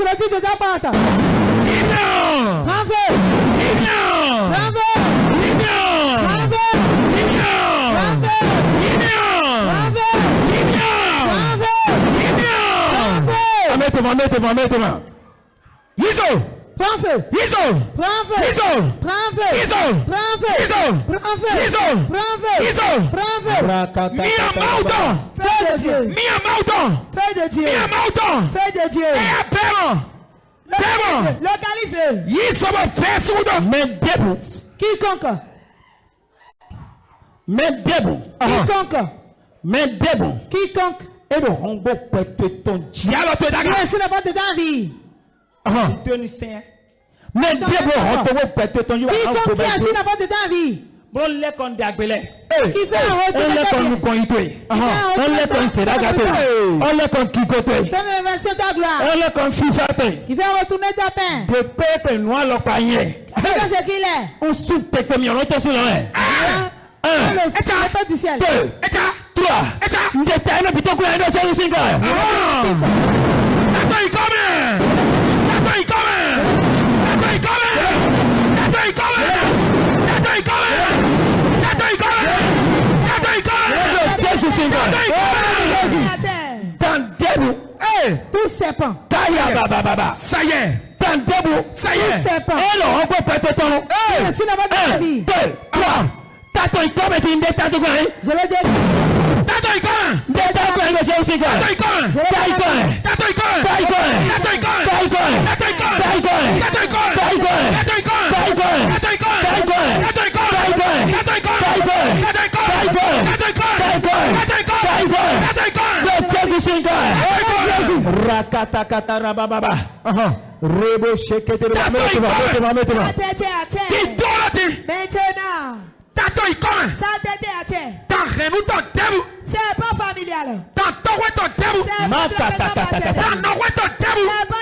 Speaker 2: le dis de ta part.
Speaker 3: Mets-toi. Yizo!
Speaker 2: Prends feu!
Speaker 3: Yizo!
Speaker 2: Prends feu!
Speaker 3: Yizo!
Speaker 2: Prends feu!
Speaker 3: Yizo!
Speaker 2: Prends feu!
Speaker 3: Yizo!
Speaker 2: Prends feu!
Speaker 3: Yizo!
Speaker 2: Prends feu!
Speaker 3: Yizo!
Speaker 2: Prends feu!
Speaker 3: Mia Mauton!
Speaker 2: Feu de Dieu!
Speaker 3: Mia Mauton!
Speaker 2: Feu de Dieu!
Speaker 3: Mia Mauton!
Speaker 2: Feu de Dieu!
Speaker 3: Et appelons!
Speaker 2: Localisez!
Speaker 3: Yizo va faire soudain! Mais debout!
Speaker 2: Quiconque!
Speaker 3: Mais debout!
Speaker 2: Quiconque!
Speaker 3: Et le rombo peut ton dialogue de ta
Speaker 2: vie. Sur la porte de ta vie.
Speaker 3: Mais Dieu rombo peut ton dialogue.
Speaker 2: Quiconque est sur la porte de ta vie.
Speaker 3: Bon, les qu'on d'agbelet.
Speaker 2: Qui fait un retour de ta vie.
Speaker 3: On les qu'on se ragaté. On les qu'on kikoté.
Speaker 2: Ton élévation ta gloire.
Speaker 3: On les qu'on fisaté.
Speaker 2: Qui fait retourner ta pain.
Speaker 3: De peuple noir le panier.
Speaker 2: C'est ce qu'il est.
Speaker 3: On soupe tes commis, on est sur l'un.
Speaker 2: Le pas du ciel.
Speaker 3: 2, 3, ndeta ino bitoko ya ndo chelu singa. Tato ikome. Jésus singa. Dans debout.
Speaker 2: Tout serpent.
Speaker 3: Kaya baba. Ça y est. Dans debout. Ça y est.
Speaker 2: Tout serpent.
Speaker 3: Et le robot peut te ton.
Speaker 2: 1, 2,
Speaker 3: 3. Tato ikome tinde tato kwa.
Speaker 2: Je le dis.
Speaker 3: Tato ikome. Tato ikome ngo Jésus singa. Tato ikome.
Speaker 2: C'est pas familial.
Speaker 3: C'est pas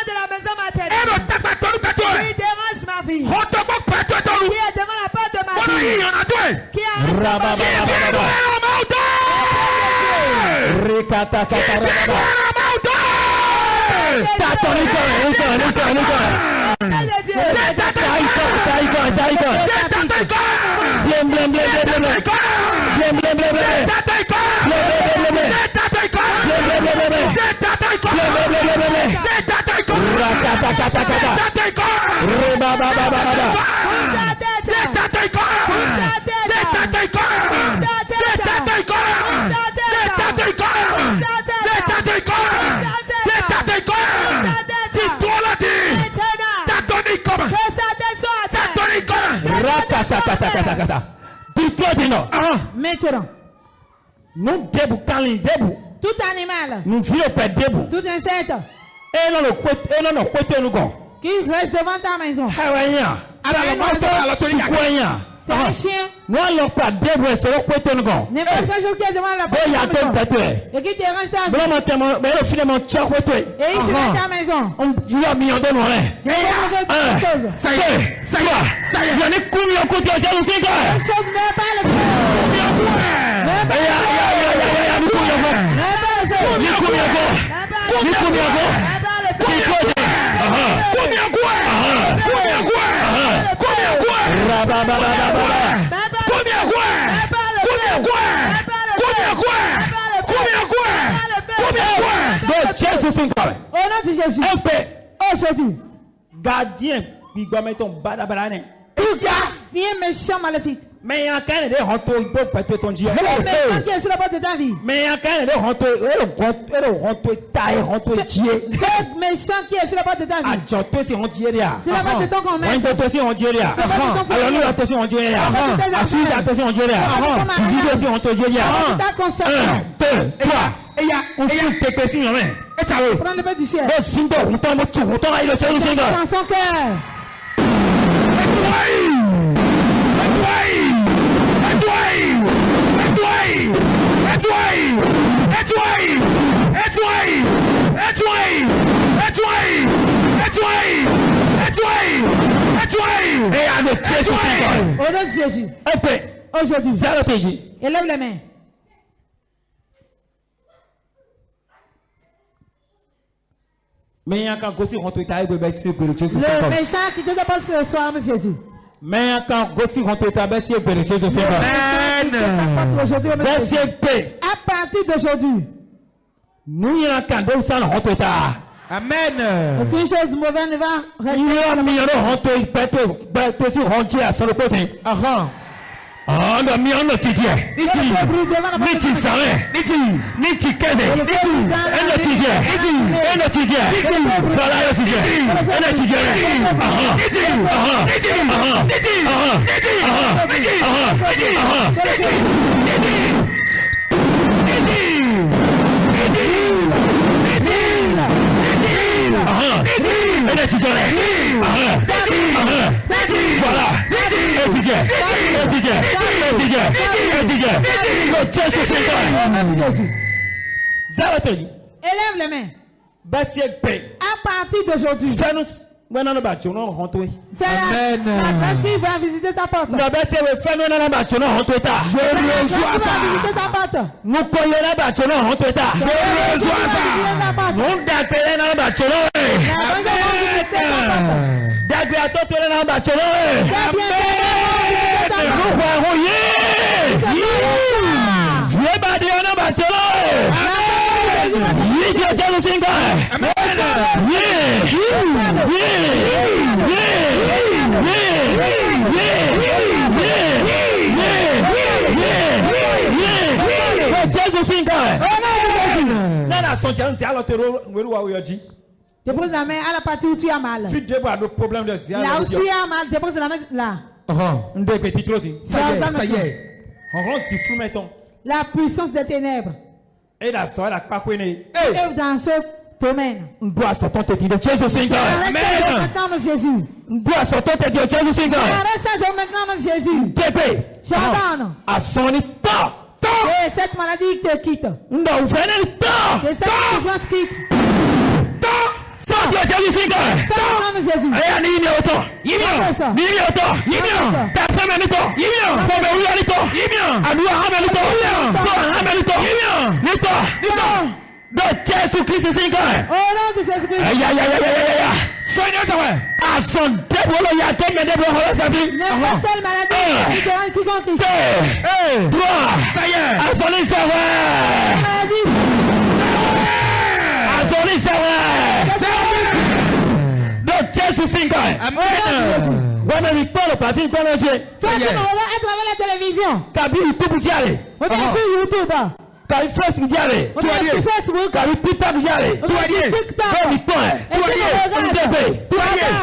Speaker 2: de la maison maternelle. Qui dérange ma vie. Qui demande la part de ma vie. Qui Maintenant,
Speaker 3: nous debout,
Speaker 2: tout animal,
Speaker 3: nous vivons debout,
Speaker 2: tout insecte,
Speaker 3: et non,
Speaker 2: qui reste devant ta maison,
Speaker 3: c'est
Speaker 2: un chien,
Speaker 3: n'importe
Speaker 2: quelle chose qui est devant la porte de ta maison, et qui dérange ta vie, et il se met à ta maison.
Speaker 3: Ça y est. Il y en a combien de côtés à Jésus Christ? Gardien,
Speaker 2: méchant maléfique.
Speaker 3: Mais il y a quelqu'un qui rentre, il peut péter ton Dieu.
Speaker 2: Méchant qui est sur la porte de ta vie.
Speaker 3: Mais il y a quelqu'un qui rentre, il rentre,
Speaker 2: ce méchant qui est sur la porte de ta vie.
Speaker 3: C'est
Speaker 2: la porte de ton commerce. Prends le petit chien. Dans son cœur. Au nom de Jésus. Aujourd'hui. Élève les mains.
Speaker 3: Mais il y a quand aussi rentre le méchant
Speaker 2: qui te dépasse ce soir, M. Jésus.
Speaker 3: Mais quand aussi rentre
Speaker 2: à partir d'aujourd'hui,
Speaker 3: nous y a quand ça rentre Amen.
Speaker 2: Aucune chose mauvaise ne va rester.
Speaker 3: Il y a un rentre rentier à son côté. Ah, non, mais on a dit, Niti Saré, Niti Kede,
Speaker 2: élève les mains. À partir d'aujourd'hui, c'est la grâce qui va visiter ta porte. Je reçois ça.
Speaker 3: Nous collons
Speaker 2: dépose la main à la partie où tu as mal. Là où tu as mal, dépose la main là.
Speaker 3: Ça y est.
Speaker 2: La puissance des ténèbres. Et dans ce domaine.
Speaker 3: Amen.
Speaker 2: Maintenant, Jésus. Maintenant, Jésus. J'abandonne. Et cette maladie te quitte. Et cette souffrance quitte. Jésus.
Speaker 3: Jésus-Christ,
Speaker 2: au nom de Jésus-Christ.
Speaker 3: À son déboulot, il y a telle maladie.
Speaker 2: N'importe quelle maladie. Quiconque.
Speaker 3: Ça y est. À son
Speaker 2: à la télévision. Sur YouTube.
Speaker 3: Kari Facebook jare,
Speaker 2: Facebook,
Speaker 3: kari TikTok jare,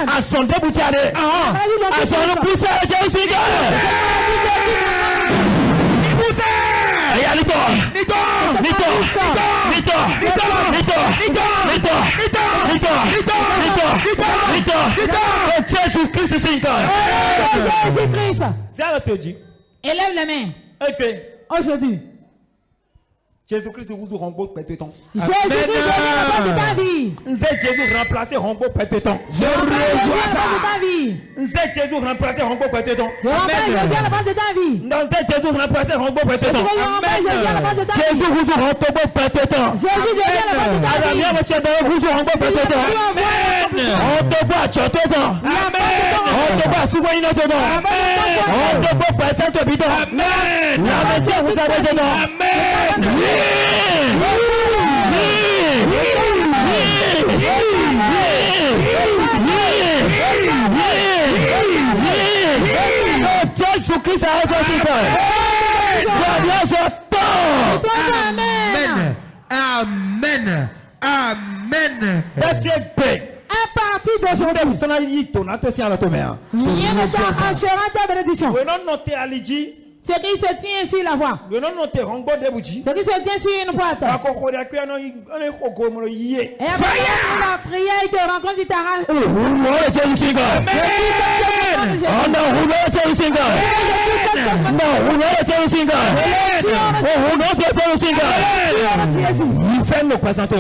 Speaker 3: à son début jare, à son poussé Jésus
Speaker 2: Jésus-Christ. Élève les mains. Aujourd'hui.
Speaker 3: Jésus-Christ vous rembourse peut-être.
Speaker 2: Jésus-Christ est la porte de ta vie.
Speaker 3: Jésus remplacer rembourse peut-être.
Speaker 2: Je reçois ça.
Speaker 3: Jésus remplacer rembourse peut-être.
Speaker 2: Jésus à la base de ta vie.
Speaker 3: Dans Jésus remplacer rembourse peut-être.
Speaker 2: Jésus
Speaker 3: vous rembourse peut-être.
Speaker 2: Jésus devient la base de ta vie.
Speaker 3: Vous rembourse peut-être. On te boit tu te dans. On te boit souvent une autre dans. On te boit personne te bidon. La maison vous avez dedans. Jésus-Christ a ressorti. Amen. Amen. Amen.
Speaker 2: À partir d'aujourd'hui, rien ne t'empêchera ta bénédiction. Ce qui se tient sur la voie. Ce qui se tient sur une boîte. Et après la prière, il te rencontre, il t'arrache.
Speaker 3: Il fait nous présenter.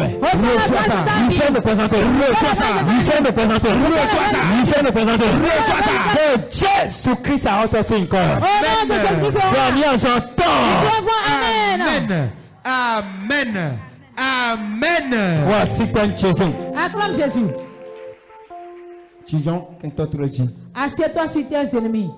Speaker 3: Jésus-Christ a ressorti encore.
Speaker 2: Amen.
Speaker 3: Amen. Amen. Voici comme Jésus.
Speaker 2: Acclame Jésus. Assieds-toi sur tes ennemis.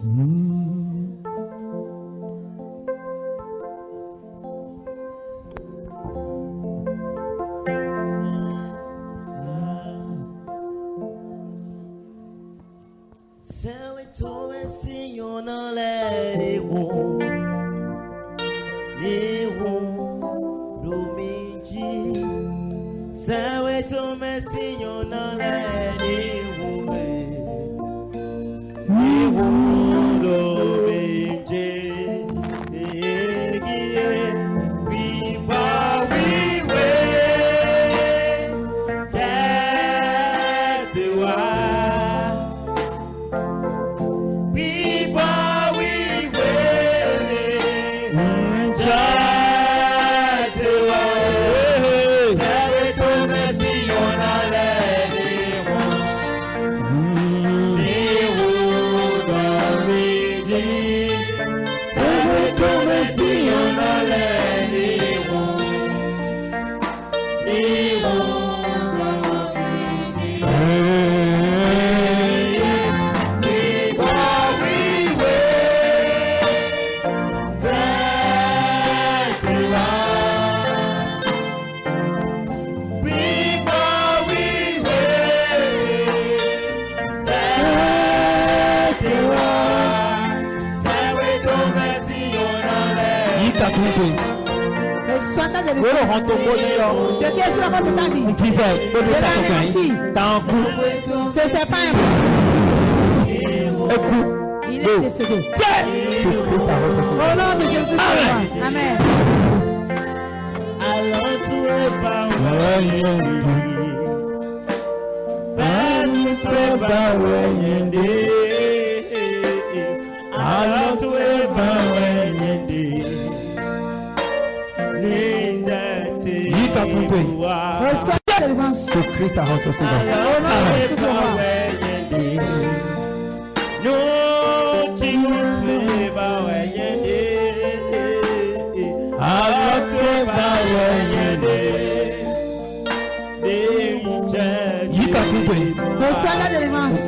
Speaker 2: Ce qui est sur la porte de ta vie, c'est pas un il est décédé. Au nom de Jésus. Amen.
Speaker 3: Christ a ressorti.
Speaker 2: Reçois la délivrance.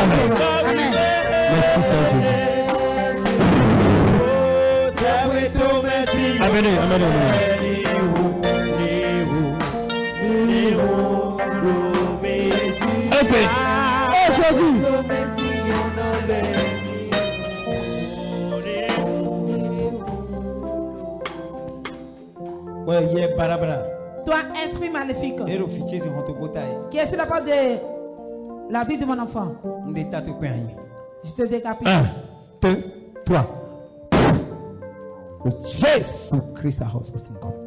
Speaker 2: Amen.
Speaker 3: Merci Saint Jésus. Amen.
Speaker 2: Aujourd'hui, toi, esprit maléfique, qui est sur la porte de la vie de mon enfant, je te décapite.
Speaker 3: 1, 2, 3. Jésus-Christ.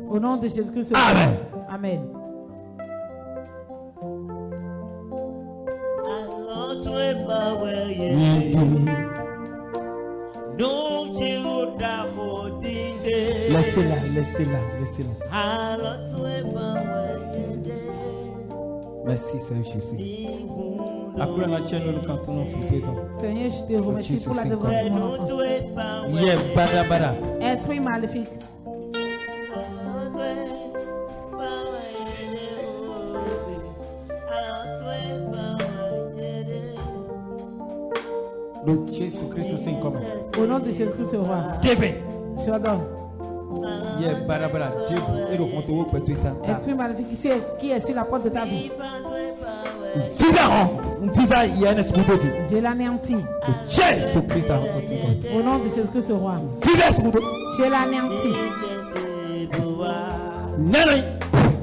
Speaker 2: Au nom de Jésus-Christ.
Speaker 3: Amen.
Speaker 2: Amen.
Speaker 3: Laissez-la. Merci Seigneur Jésus.
Speaker 2: Seigneur, je te remercie pour la délivrance de mon enfant. Esprit maléfique. Au nom de Jésus-Christ, roi. J'adore. Esprit maléfique qui est sur la porte de ta vie. Je l'anéantis. Au nom de Jésus-Christ, roi. Je l'anéantis.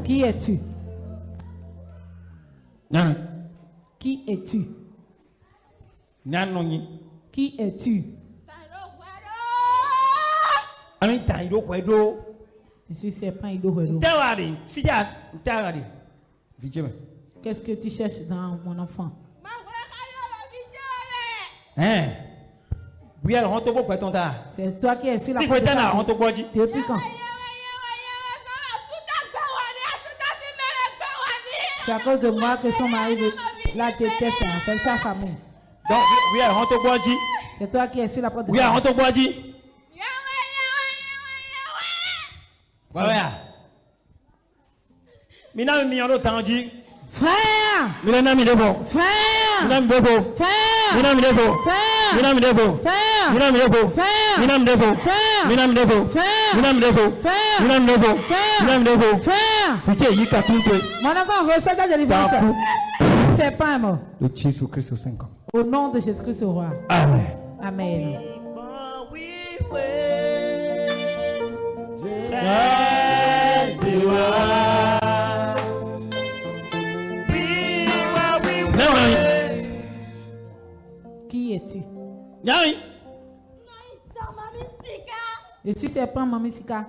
Speaker 2: Qui es-tu? Qui es-tu? Qui es-tu? Je suis serpent Ido-Huedo. Qu'est-ce que tu cherches dans mon enfant? C'est toi qui es sur la porte de ta vie. Tu es plus quand? C'est à cause de moi que son mari la déteste, c'est sa famille. C'est toi qui es sur la porte de ta vie.
Speaker 3: Voilà.
Speaker 2: Frère! Mon enfant reçoit ta délivrance. C'est pas mort. Au nom de Jésus-Christ, au roi.
Speaker 3: Amen.
Speaker 2: Amen. Qui es-tu? Je suis serpent Mamie Sika.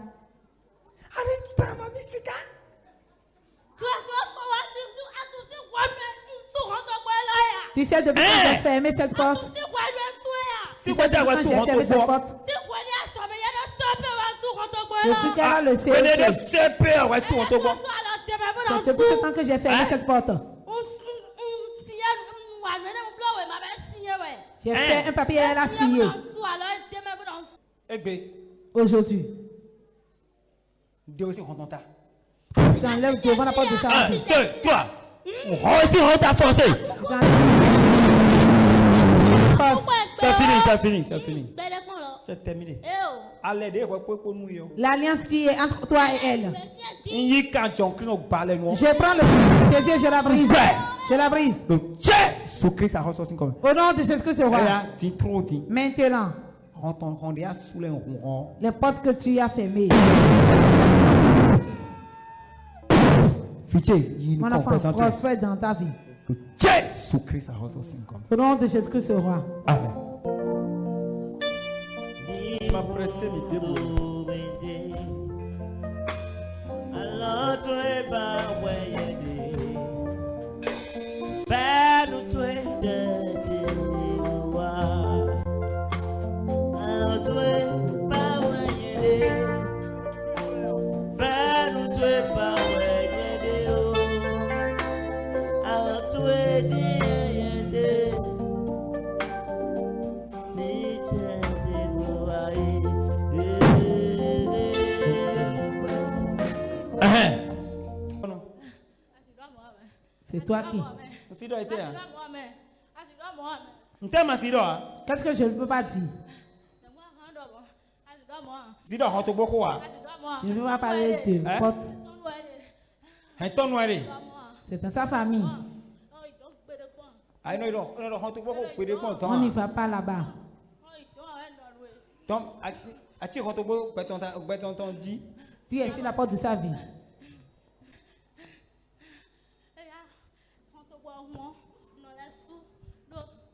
Speaker 2: Tu sais depuis quand j'ai fermé cette porte? Tu sais depuis quand j'ai fermé cette porte? Depuis qu'elle a le CEP. C'est depuis ce temps que j'ai fermé cette porte. J'ai fait un papier et elle a signé. Aujourd'hui. Tu enlèves devant la porte de sa vie.
Speaker 3: Toi. On t'a forcé. C'est fini. C'est terminé.
Speaker 2: L'alliance qui est entre toi et elle.
Speaker 3: Je
Speaker 2: prends le Jésus, je la brise. Je la brise. Au nom de Jésus-Christ, roi. Maintenant, les portes que tu as fermées. Mon enfant, prospère dans ta vie. Au nom de Jésus-Christ, roi.
Speaker 3: Amen.
Speaker 2: C'est toi qui? Qu'est-ce que je ne peux pas dire? Je ne peux pas parler de porte. C'est dans sa famille. On n'y va pas là-bas. Tu es sur la porte de sa vie.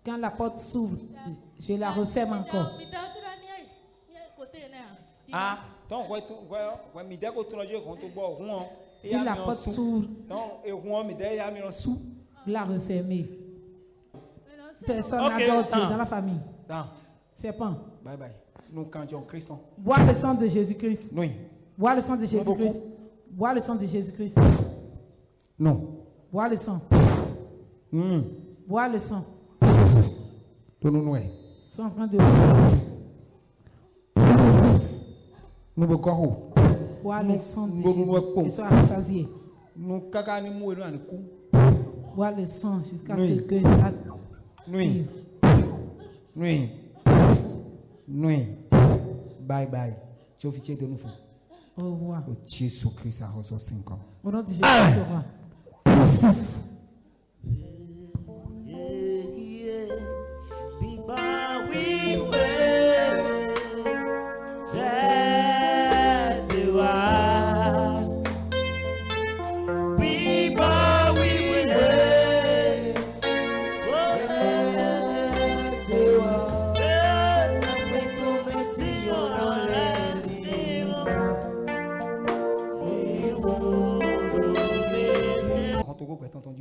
Speaker 2: Quand la porte s'ouvre, je la referme encore.
Speaker 3: Ah, donc ouais, mais dès que tu l'as quand tu bois,
Speaker 2: si la porte s'ouvre,
Speaker 3: donc
Speaker 2: la refermer. Personne n'a d'autre dans la famille. Serpent.
Speaker 3: Bye bye. Nous candions Christ.
Speaker 2: Bois le sang de Jésus-Christ.
Speaker 3: Oui.
Speaker 2: Bois le sang de Jésus-Christ. Bois le sang de Jésus-Christ.
Speaker 3: Non.
Speaker 2: Bois le sang. Bois le sang.
Speaker 3: Nous
Speaker 2: sont en train de.
Speaker 3: Nous beaucoup.
Speaker 2: Bois le sang de Jésus. Ils sont rassasiés.
Speaker 3: Nous cacani mourir dans le cou.
Speaker 2: Bois le sang jusqu'à ce que.
Speaker 3: Nuit. Bye bye. Tu officier de nous.
Speaker 2: Au revoir.
Speaker 3: Au Jésus-Christ a reçu 5 ans.
Speaker 2: Au nom de Jésus-Christ.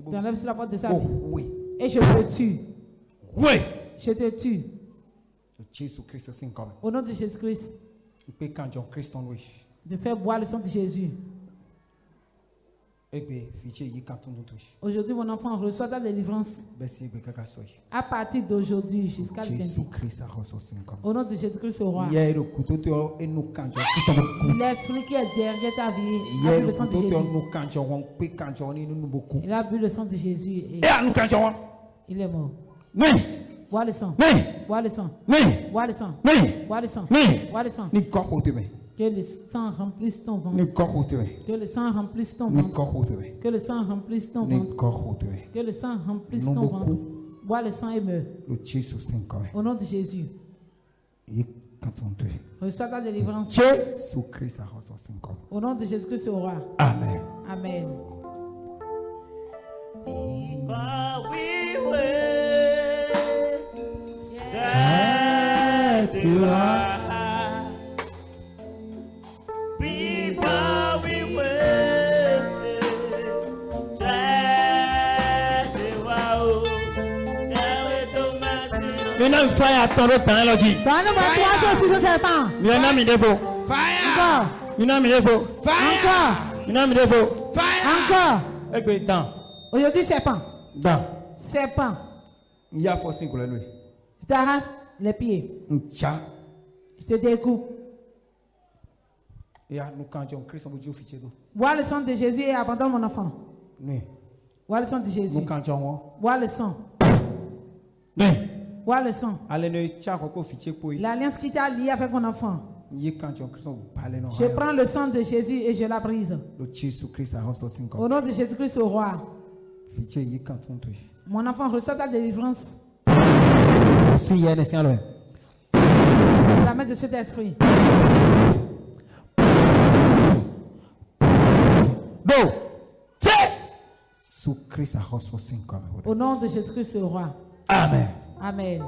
Speaker 2: Tu enlèves sur la porte de sa vie.
Speaker 3: Oui.
Speaker 2: Et je te tue.
Speaker 3: Oui.
Speaker 2: Je te tue.
Speaker 3: Jésus-Christ est comme.
Speaker 2: Au nom de Jésus-Christ. De faire boire le sang de Jésus. Aujourd'hui, mon enfant reçoit ta délivrance. À partir d'aujourd'hui jusqu'à le
Speaker 3: Jésus-Christ a reçu 5 ans.
Speaker 2: Au nom de Jésus-Christ, au roi. L'esprit qui est derrière ta vie a bu le sang de Jésus. Il a bu le sang de Jésus et il est mort. Bois le sang. Bois le sang. Bois le sang. Bois le sang. Bois le sang. Que le sang remplisse ton ventre. Que le sang remplisse ton ventre. Que le sang remplisse ton ventre. Que le sang remplisse ton ventre. Bois le sang et meurs. Au nom de Jésus. Reçois ta délivrance.
Speaker 3: Jésus-Christ a reçu 5 ans.
Speaker 2: Au nom de Jésus-Christ, au roi.
Speaker 3: Amen.
Speaker 2: Amen.
Speaker 3: Maintenant, il faut attendre le temps, elle dit.
Speaker 2: Encore. Aujourd'hui, serpent. Serpent.
Speaker 3: Il y a force pour la nuit.
Speaker 2: Je t'arrache les pieds. Je te découpe. Bois le sang de Jésus et abandonne mon enfant. Bois le sang de Jésus. Bois le sang. Bois le sang. L'alliance qui t'a lié avec mon enfant. Je prends le sang de Jésus et je la brise. Au nom de Jésus-Christ, au roi. Mon enfant reçoit ta délivrance. La main de cet esprit. Au nom de Jésus-Christ, au roi.
Speaker 3: Amen.
Speaker 2: Amen.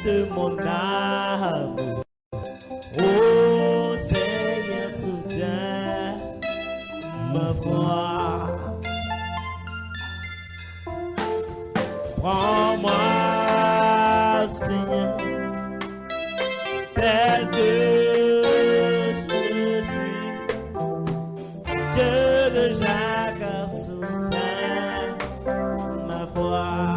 Speaker 5: De mon âme, oh Seigneur, soutiens ma voix. Prends-moi, Seigneur, tel que je suis. Dieu de Jacob, soutiens ma voix.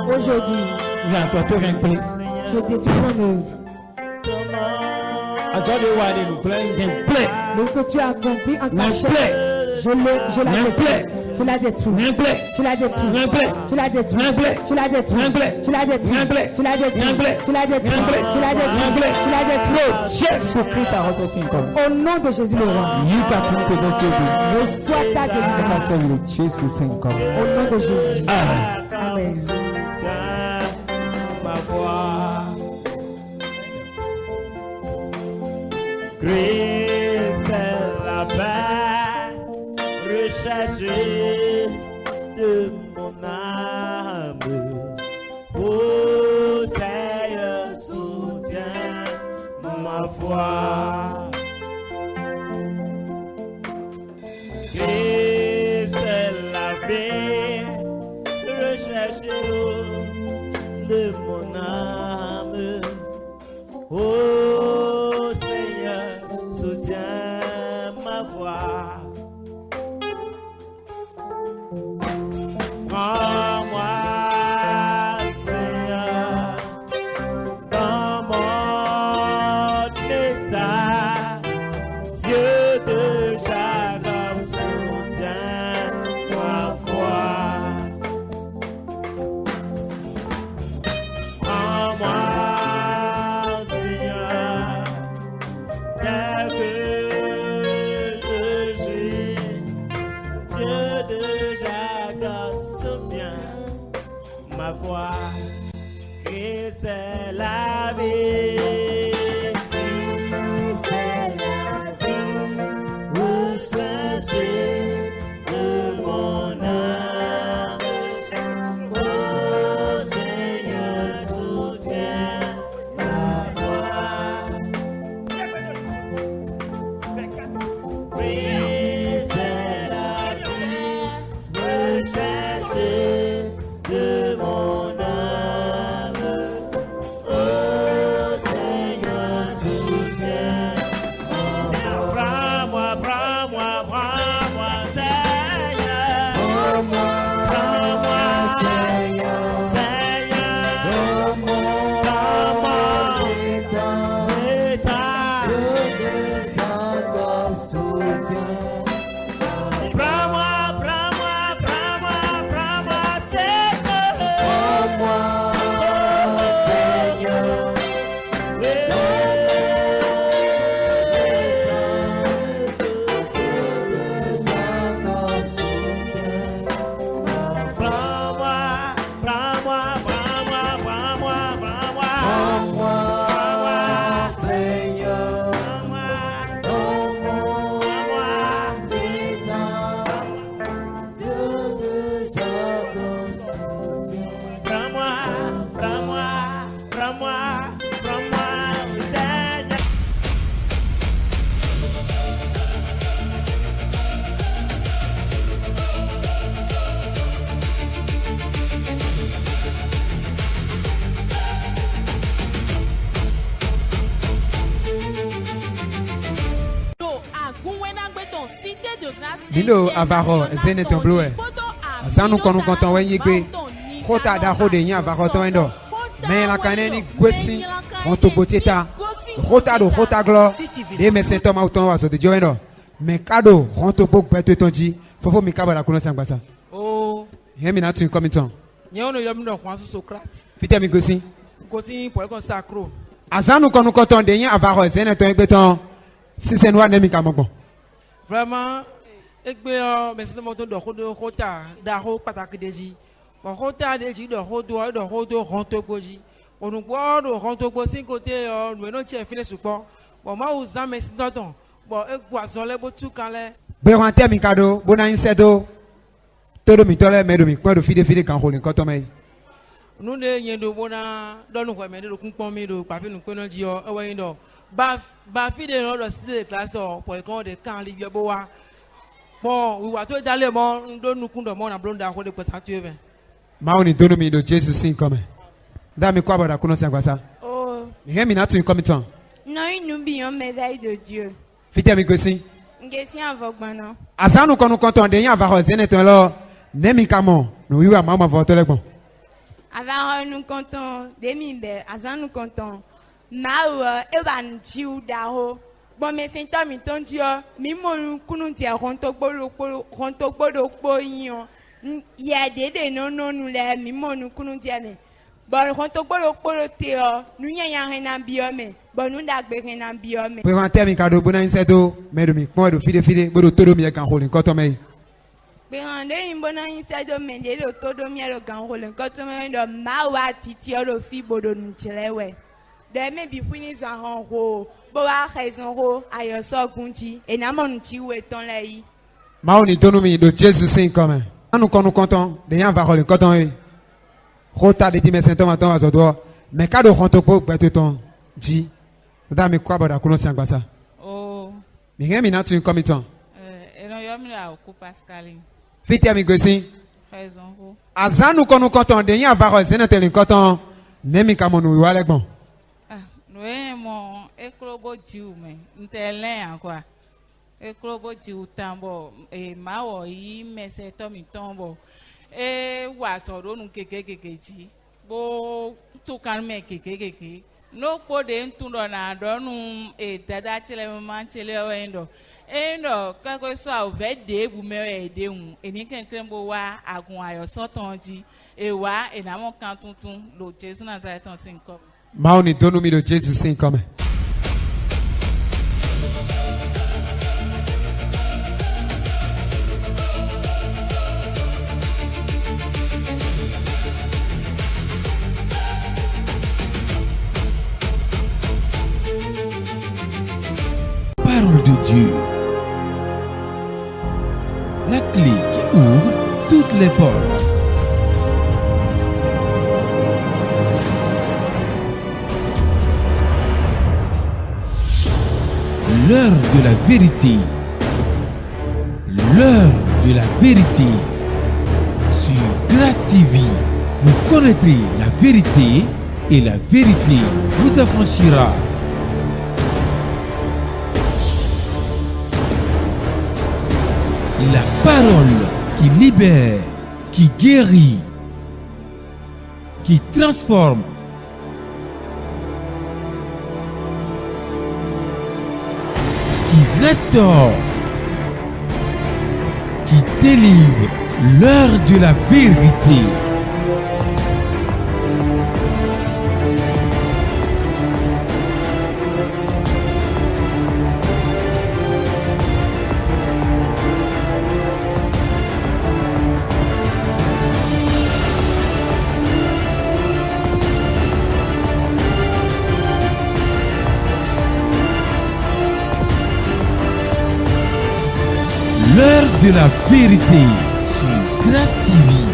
Speaker 2: Aujourd'hui, je détruis ton œuvre. Ce que tu as accompli en cachette, je la détruis. Tu l'as détruit. Tu l'as détruit. Tu l'as détruit. Tu l'as détruit. Tu l'as détruit. Tu l'as détruit. Tu l'as détruit. Tu l'as détruit. Tu l'as détruit.
Speaker 3: Jésus-Christ a reçu une comme.
Speaker 2: Au nom de Jésus le roi. Reçois ta délivrance.
Speaker 3: Jésus c'est comme.
Speaker 2: Au nom de Jésus.
Speaker 3: Amen.
Speaker 2: Amen.
Speaker 5: Ma voix. Christ est là-bas, recherché de mon âme. Oh Seigneur, soutiens ma foi. Christ est là-bas, recherché de mon âme. Oh Seigneur, soutiens ma voix. Prends-moi, Seigneur, dans mon état. Dieu de Jacob, soutiens ma foi. Prends-moi, Seigneur, tel que je suis. Dieu de Jacob, soutiens ma foi. Christ est la vie. Christ est la vie. Où chercher de mon âme. Oh Seigneur, soutiens ma foi. Christ est la vie. Rechercher de mon âme. Oh Seigneur, soutiens ma foi. Prends-moi, prends-moi, prends-moi, Seigneur. Prends-moi, Seigneur. Seigneur. Prends-moi, état. Prends-moi, prends-moi, prends-moi, prends-moi, Seigneur. Prends-moi, prends-moi, prends-moi, prends-moi, prends-moi. Prends-moi, Seigneur. Prends-moi, prends-moi, prends-moi, prends-moi, prends-moi, Seigneur.
Speaker 4: Bindo avaro zene tombloe. Asanu konu konton wenye kwe. Kota da hode nya avaro toendo. Mais la kaneni gwesi onto boteta. Kota do kota glo. De me sentom auton waso de joendo. Mais kado onto bok beto tonji. Fofo mi kabala kuno sangbasa.
Speaker 6: Oh,
Speaker 4: Hemi na tu komiton.
Speaker 6: nyeono yamno kwanso Socrate.
Speaker 4: Fite mi gosi.
Speaker 6: Koti po ekon sacro.
Speaker 4: Asanu konu konton de nya avaro zene to egbeton. Si c'est noir nemi kamokon.
Speaker 6: Vraiment, egbe merci de moto do khodo khota da ho pataki deji. Bo khota deji do khodo ronto goji. Onu gbo do ronto go sin côté no no che fini supo. Bo ma uzan merci dodon. Bo egbo azon le bo tu kanle.
Speaker 4: Beron temi kado bona insedo. Todo mi tole medo mi kwado fide kan holin koto mai.
Speaker 6: Nu ne yendo bona do nu ko me do kun pon mi do papi nu pe no ji o ewe yin do. Ba fide no do si class o po ekon de kan li bo wa. Bon, we wa to dale mo ndo nu kun do mo na blonda ko de ko sa tu even.
Speaker 4: Maoni dono mi do Jesus sin come. Da mi kwa bada kuno sangwasa.
Speaker 7: Oh,
Speaker 4: Hemi na tu komiton.
Speaker 7: non, une oublions médaille de Dieu.
Speaker 4: Fite mi gosi.
Speaker 7: Ngesi avogba non.
Speaker 4: Asanu konu konton de nya avaro zene to lo. Nemi kamo. No wiwa mama voto legbon.
Speaker 7: Avant nous comptons des mimbe, avant nous comptons. Maou eban jiu daho. Bon, mais c'est un temps, Dieu, mais mon counundi a rontogbolo, il y a des non, nous les mimons, counundi, mais bon, rontogbolo, nous n'y a rien à biome, bon, nous n'avons rien à biome.
Speaker 4: Pour un terme, cadeau, bon, c'est tout, mais de moi, de fide, bon, de tout le monde, quand on est quand mais.
Speaker 7: Berande, une bonne inside, mais le taux de miel, le ganrolin, quand on est de mawa, titi, le fibo de nous tirer, ouais. Demain, bifounis en ro, boa raison ro, ayo so gunti, et namon ti ou est ton lai.
Speaker 4: Maoni donomi de Jésus saint comme. Nous quand nous comptons, des gens va rôler quand on est. Rota de dimanche saint matin à zodo, mais quand on rentre pour peut ton dit. Dans mes quoi bada kono siang basa.
Speaker 8: Oh.
Speaker 4: Mais rien mina tu comme temps.
Speaker 8: Et non yo mi la ko Pascaline.
Speaker 4: Fiti ami gosi.
Speaker 8: Raison ro.
Speaker 4: Azan nous quand nous comptons, des gens va rôler c'est notre comptons, même quand nous ou avec bon.
Speaker 8: Oui, mon éclobo jiu, mais n'telin quoi. Éclobo jiu tambo et mao y mais c'est Tommy tombo. Et wasoro nous kekekeketi. Bo tout calme kekekeke. No pode tout dona donu et dada tele maman tele wendo. Et no quelque soit ouvert de vous me aider un et ni krembo wa agun ayo sotonji et wa et na mon canton lo Jésus Nazareth en 5 comme.
Speaker 4: Maoni donomi de Jésus saint comme.
Speaker 9: Parole de Dieu. La clé qui ouvre toutes les portes. L'heure de la vérité. L'heure de la vérité. Sur Grâce TV, vous connaîtrez la vérité et la vérité vous affranchira. La parole qui libère, qui guérit, qui transforme. Qui restaure, qui délivre, l'heure de la vérité. L'heure de la vérité sur Grâce TV.